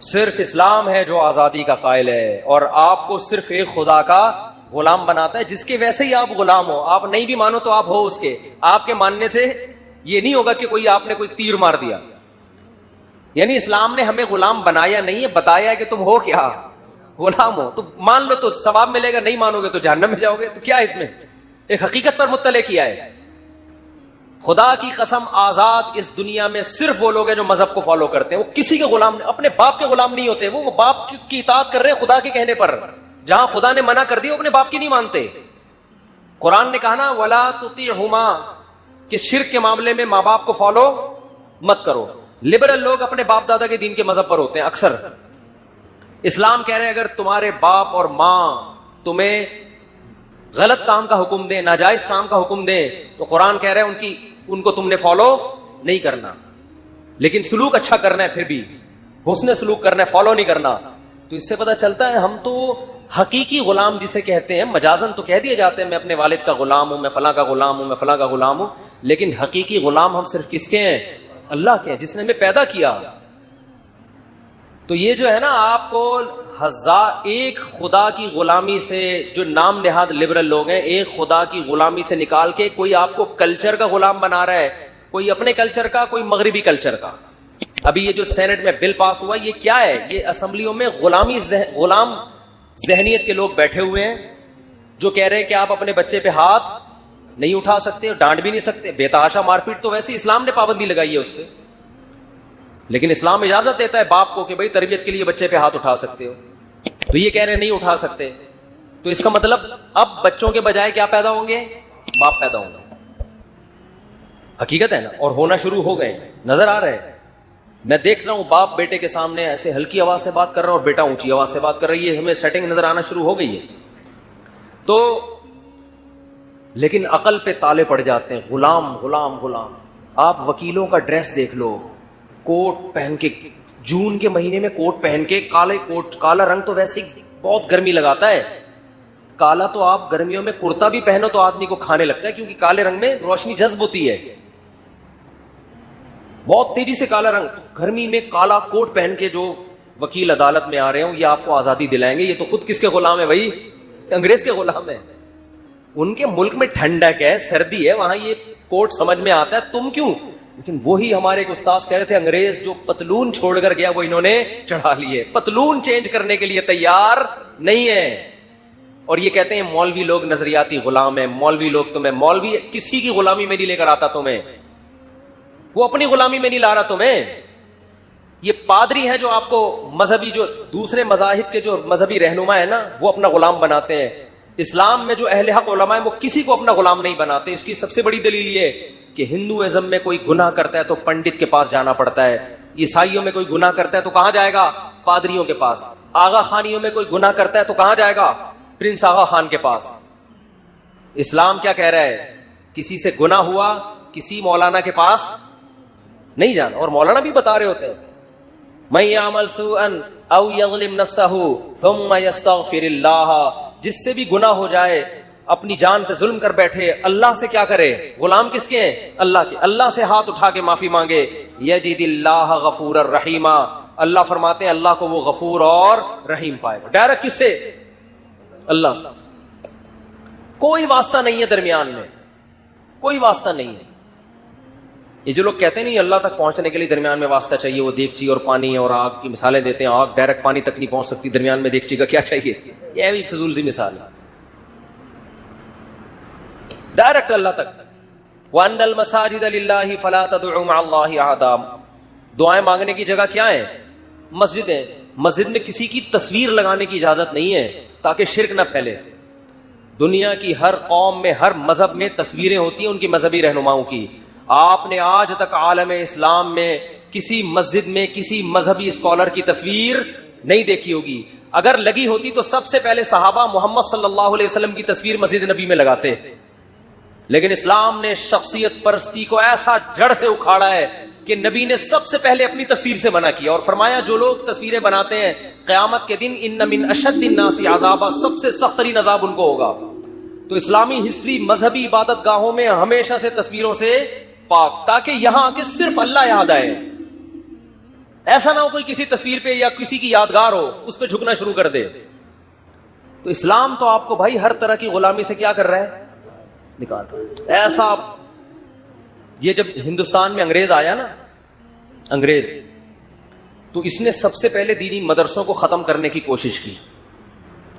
صرف اسلام ہے جو آزادی کا قائل ہے, اور آپ کو صرف ایک خدا کا غلام بناتا ہے, جس کے ویسے ہی آپ غلام ہو. آپ نہیں بھی مانو تو آپ ہو اس کے. آپ کے ماننے سے یہ نہیں ہوگا کہ کوئی آپ نے کوئی تیر مار دیا. یعنی اسلام نے ہمیں غلام بنایا نہیں ہے, بتایا کہ تم ہو کیا, غلام ہو. تو مان لو تو ثواب ملے گا, نہیں مانو گے تو جہنم میں جاؤ گے. تو کیا اس میں ایک حقیقت پر مطلع کیا ہے. خدا کی قسم, آزاد اس دنیا میں صرف وہ لوگ ہیں جو مذہب کو فالو کرتے ہیں. وہ کسی کے غلام, اپنے باپ کے غلام نہیں ہوتے. وہ باپ کی اطاعت کر رہے ہیں خدا کے کہنے پر. جہاں خدا نے منع کر دیا اپنے باپ کی نہیں مانتے. قرآن نے کہا نا ولا تطیعہما, کہ شرک کے معاملے میں ماں باپ کو فالو مت کرو. لبرل لوگ اپنے باپ دادا کے دین کے مذہب پر ہوتے ہیں اکثر. اسلام کہہ رہے ہیں اگر تمہارے باپ اور ماں تمہیں غلط کام کا حکم دیں, ناجائز کام کا حکم دیں, تو قرآن کہہ رہے ہیں ان کو تم نے فالو نہیں کرنا, لیکن سلوک اچھا کرنا ہے, پھر بھی حسن سلوک کرنا ہے, فالو نہیں کرنا. تو اس سے پتہ چلتا ہے ہم تو حقیقی غلام جسے کہتے ہیں, مجازن تو کہہ دیا جاتے ہیں میں اپنے والد کا غلام ہوں, میں فلاں کا غلام ہوں, میں فلاں کا غلام ہوں, لیکن حقیقی غلام ہم صرف کس کے ہیں, اللہ کے ہیں, جس نے ہمیں پیدا کیا. تو یہ جو ہے نا, آپ کو ایک خدا کی غلامی سے, جو نام نہاد لبرل لوگ ہیں, ایک خدا کی غلامی سے نکال کے کوئی آپ کو کلچر کا غلام بنا رہا ہے, کوئی اپنے کلچر کا, کوئی مغربی کلچر کا. ابھی یہ جو سینٹ میں بل پاس ہوا, یہ کیا ہے, یہ اسمبلیوں میں غلام ذہنیت کے لوگ بیٹھے ہوئے ہیں جو کہہ رہے ہیں کہ آپ اپنے بچے پہ ہاتھ نہیں اٹھا سکتے, ڈانٹ بھی نہیں سکتے. بے تحاشا مار پیٹ تو ویسے اسلام نے پابندی لگائی ہے اس پہ, لیکن اسلام اجازت دیتا ہے باپ کو کہ بھائی تربیت کے لیے بچے پہ ہاتھ اٹھا سکتے ہو. تو یہ کہہ رہے ہیں نہیں اٹھا سکتے. تو اس کا مطلب اب بچوں کے بجائے کیا پیدا ہوں گے, باپ پیدا ہوں گے. حقیقت ہے نا, اور ہونا شروع ہو گئے, نظر آ رہے ہیں. میں دیکھ رہا ہوں باپ بیٹے کے سامنے ایسے ہلکی آواز سے بات کر رہا ہے اور بیٹا اونچی آواز سے بات کر رہی ہے. ہمیں سیٹنگ نظر آنا شروع ہو گئی ہے. تو لیکن عقل پہ تالے پڑ جاتے ہیں, غلام غلام غلام. آپ وکیلوں کا ڈریس دیکھ لو, کوٹ پہن کے, جون کے مہینے میں کوٹ پہن کے, کالے کوٹ, کالا رنگ تو ویسے ہی بہت گرمی لگاتا ہے, کالا تو آپ گرمیوں میں کرتا بھی پہنو تو آدمی کو کھانے لگتا ہے, کیونکہ کالے رنگ میں روشنی جذب ہوتی ہے, بہت تیزی سے کالا رنگ. گرمی میں کالا کوٹ پہن کے جو وکیل عدالت میں آ رہے ہوں, یہ آپ کو آزادی دلائیں گے. یہ تو خود کس کے غلام ہے بھائی؟ انگریز کے غلام ہے. ان کے ملک میں ٹھنڈک ہے, سردی ہے, وہاں یہ کوٹ سمجھ میں آتا ہے, تم کیوں؟ لیکن وہی ہمارے ایک استاذ کہہ رہے تھے, انگریز جو پتلون چھوڑ کر گیا وہ انہوں نے چڑھا لیے, پتلون چینج کرنے کے لیے تیار نہیں ہے. اور یہ کہتے ہیں مولوی لوگ نظریاتی غلام ہیں, مولوی لوگ تمہیں, مولوی کسی کی غلامی میں نہیں لے کر آتا تمہیں, وہ اپنی غلامی میں نہیں لا رہا تمہیں. یہ پادری ہیں جو آپ کو مذہبی, جو دوسرے مذاہب کے جو مذہبی رہنما ہے نا, وہ اپنا غلام بناتے ہیں. اسلام میں جو اہل حق علماء ہیں وہ کسی کو اپنا غلام نہیں بناتے. اس کی سب سے بڑی دلیل یہ کہ ہندوازم میں کوئی گناہ کرتا ہے تو پنڈت کے پاس جانا پڑتا ہے, عیسائیوں میں کوئی گناہ کرتا ہے تو کہاں جائے گا؟ پادریوں کے پاس. آغا خانیوں میں کوئی گناہ کرتا ہے تو کہاں جائے گا؟ پرنس آغا خان کے پاس. اسلام کیا کہہ رہا ہے؟ کسی سے گناہ ہوا کسی مولانا کے پاس نہیں جانا. اور مولانا بھی بتا رہے ہوتے ہیں, من یعمل سوءا او یظلم نفسہ ثم یستغفر اللہ, جس سے بھی گناہ ہو جائے اپنی جان پہ ظلم کر بیٹھے, اللہ سے کیا کرے؟ غلام کس کے ہیں؟ اللہ کے. اللہ سے ہاتھ اٹھا کے معافی مانگے, یجد اللہ غفور الرحیم, اللہ فرماتے ہیں اللہ کو وہ غفور اور رحیم پائے گا. ڈائریکٹ کس سے؟ اللہ سے. کوئی واسطہ نہیں ہے درمیان میں, کوئی واسطہ نہیں ہے. یہ جو لوگ کہتے ہیں نہیں اللہ تک پہنچنے کے لیے درمیان میں واسطہ چاہیے, وہ دیگچی اور پانی اور آگ کی مثالیں دیتے ہیں. آگ ڈائریکٹ پانی تک نہیں پہنچ سکتی, درمیان میں دیگچی کا کیا چاہیے؟ یہ بھی فضول سی مثال ہے. ڈائریکٹ اللہ تک. وَأَنَّ الْمَسَاجِدَ لِلَّهِ فَلَا تَدْعُوا مَعَ اللَّهِ أَحَدًا. دعائیں مانگنے کی جگہ کیا ہے؟ مسجد ہے. مسجد میں کسی کی تصویر لگانے کی اجازت نہیں ہے تاکہ شرک نہ پھیلے. دنیا کی ہر قوم میں, ہر مذہب میں تصویریں ہوتی ہیں ان کی مذہبی رہنماؤں کی. آپ نے آج تک عالم اسلام میں کسی مسجد میں کسی مذہبی اسکالر کی تصویر نہیں دیکھی ہوگی. اگر لگی ہوتی تو سب سے پہلے صحابہ محمد صلی اللہ علیہ وسلم کی تصویر مسجد نبی میں لگاتے. لیکن اسلام نے شخصیت پرستی کو ایسا جڑ سے اکھاڑا ہے کہ نبی نے سب سے پہلے اپنی تصویر سے منع کیا, اور فرمایا جو لوگ تصویریں بناتے ہیں قیامت کے دن ان من اشد الناس عذابا, سب سے سخت ترین عذاب ان کو ہوگا. تو اسلامی ہسٹری مذہبی عبادت گاہوں میں ہمیشہ سے تصویروں سے پاک, تاکہ یہاں آ کے صرف اللہ یاد آئے. ایسا نہ ہو کوئی کسی تصویر پہ یا کسی کی یادگار ہو اس پہ جھکنا شروع کر دے. تو اسلام تو آپ کو بھائی ہر طرح کی غلامی سے کیا کر رہا ہے؟ نکال رہا ہے. ایسا یہ جب ہندوستان میں انگریز آیا نا, انگریز, تو اس نے سب سے پہلے دینی مدرسوں کو ختم کرنے کی کوشش کی.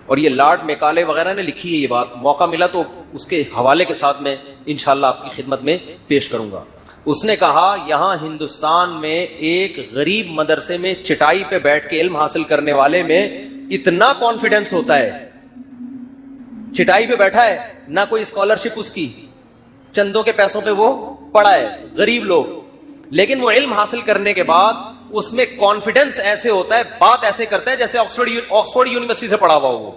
اور یہ لارڈ میکالے وغیرہ نے لکھی ہے یہ بات, موقع ملا تو اس کے حوالے کے ساتھ میں انشاءاللہ آپ کی خدمت میں پیش کروں گا. اس نے کہا یہاں ہندوستان میں ایک غریب مدرسے میں چٹائی پہ بیٹھ کے علم حاصل کرنے والے میں اتنا کانفیڈنس ہوتا ہے, چٹائی پہ بیٹھا ہے, نہ کوئی اسکالرشپ اس کی, چندوں کے پیسوں پہ وہ پڑھا ہے, غریب لوگ, لیکن وہ علم حاصل کرنے کے بعد اس میں کانفیڈنس ایسے ہوتا ہے, بات ایسے کرتا ہے جیسے آکسفورڈ یونیورسٹی سے پڑھا ہوا ہو.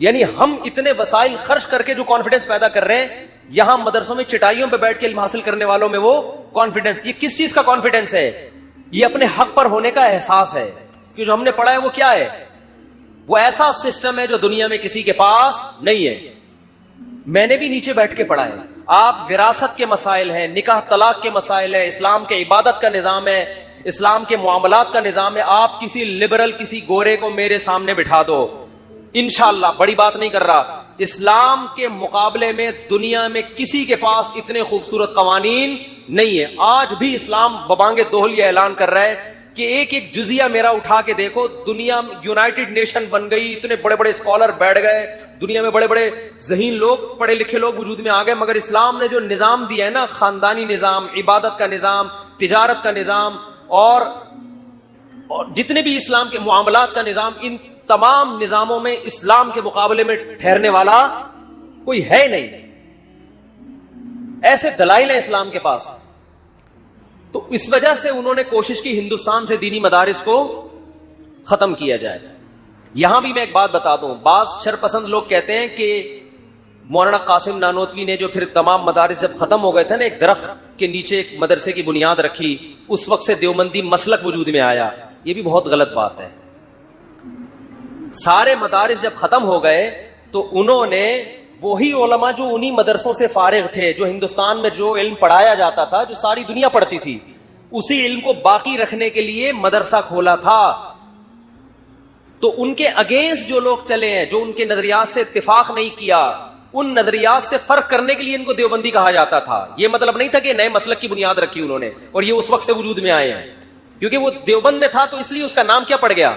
یعنی ہم اتنے وسائل خرچ کر کے جو کانفیڈنس پیدا کر رہے ہیں, یہاں مدرسوں میں چٹائیوں پہ بیٹھ کے علم حاصل کرنے والوں میں وہ کانفیڈنس. یہ کس چیز کا کانفیڈنس ہے؟ یہ اپنے حق پر ہونے کا احساس ہے کہ جو ہم نے پڑھا ہے وہ کیا ہے, وہ ایسا سسٹم ہے جو دنیا میں کسی کے پاس نہیں ہے. میں نے بھی نیچے بیٹھ کے پڑھا ہے. آپ وراثت کے مسائل ہیں, نکاح طلاق کے مسائل ہیں, اسلام کے عبادت کا نظام ہے, اسلام کے معاملات کا نظام ہے. آپ کسی لبرل کسی گورے کو میرے سامنے بٹھا دو, انشاءاللہ, بڑی بات نہیں کر رہا, اسلام کے مقابلے میں دنیا میں کسی کے پاس اتنے خوبصورت قوانین نہیں ہے. آج بھی اسلام ببانگ دوہل یہ اعلان کر رہا ہے کہ ایک ایک جزیہ میرا اٹھا کے دیکھو, دنیا یونائٹڈ نیشن بن گئی, اتنے بڑے بڑے اسکالر بیٹھ گئے, دنیا میں بڑے بڑے ذہین لوگ, پڑھے لکھے لوگ وجود میں آ گئے, مگر اسلام نے جو نظام دیا ہے نا, خاندانی نظام, عبادت کا نظام, تجارت کا نظام, اور جتنے بھی اسلام کے معاملات کا نظام, ان تمام نظاموں میں اسلام کے مقابلے میں ٹھہرنے والا کوئی ہے نہیں. ایسے دلائل ہیں اسلام کے پاس. تو اس وجہ سے انہوں نے کوشش کی ہندوستان سے دینی مدارس کو ختم کیا جائے. یہاں بھی میں ایک بات بتا دوں, بعض شرپسند لوگ کہتے ہیں کہ مولانا قاسم نانوتوی نے جو پھر تمام مدارس جب ختم ہو گئے تھے نا, ایک درخت کے نیچے ایک مدرسے کی بنیاد رکھی, اس وقت سے دیوبندی مسلک وجود میں آیا. یہ بھی بہت غلط بات ہے. سارے مدارس جب ختم ہو گئے تو انہوں نے وہی علماء جو انہی مدرسوں سے فارغ تھے، جو ہندوستان میں جو علم پڑھایا جاتا تھا، جو ساری دنیا پڑھتی تھی، اسی علم کو باقی رکھنے کے لیے مدرسہ کھولا تھا. تو ان کے اگینسٹ جو لوگ چلے ہیں، جو ان کے نظریات سے اتفاق نہیں کیا، ان نظریات سے فرق کرنے کے لیے ان کو دیوبندی کہا جاتا تھا. یہ مطلب نہیں تھا کہ نئے مسلک کی بنیاد رکھی انہوں نے اور یہ اس وقت سے وجود میں آئے ہیں، کیونکہ وہ دیوبند میں تھا تو اس لیے اس کا نام کیا پڑ گیا،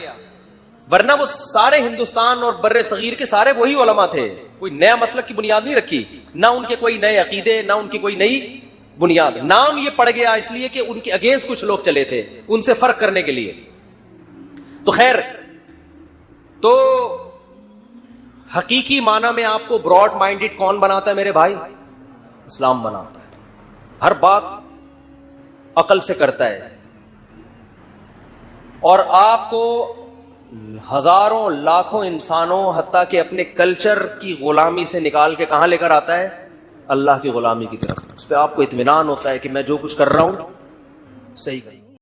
ورنہ وہ سارے ہندوستان اور بر صغیر کے سارے وہی علماء تھے. کوئی نیا مسلک کی بنیاد نہیں رکھی، نہ ان کے کوئی نئے عقیدے، نہ ان کی کوئی نئی بنیاد. نام یہ پڑ گیا اس لیے کہ ان کے اگینسٹ کچھ لوگ چلے تھے، ان سے فرق کرنے کے لیے. تو خیر، تو حقیقی معنی میں آپ کو براڈ مائنڈڈ کون بناتا ہے میرے بھائی؟ اسلام بناتا ہے. ہر بات عقل سے کرتا ہے، اور آپ کو ہزاروں لاکھوں انسانوں حتیٰ کہ اپنے کلچر کی غلامی سے نکال کے کہاں لے کر آتا ہے؟ اللہ کی غلامی کی طرف. اس پہ آپ کو اطمینان ہوتا ہے کہ میں جو کچھ کر رہا ہوں صحیح کر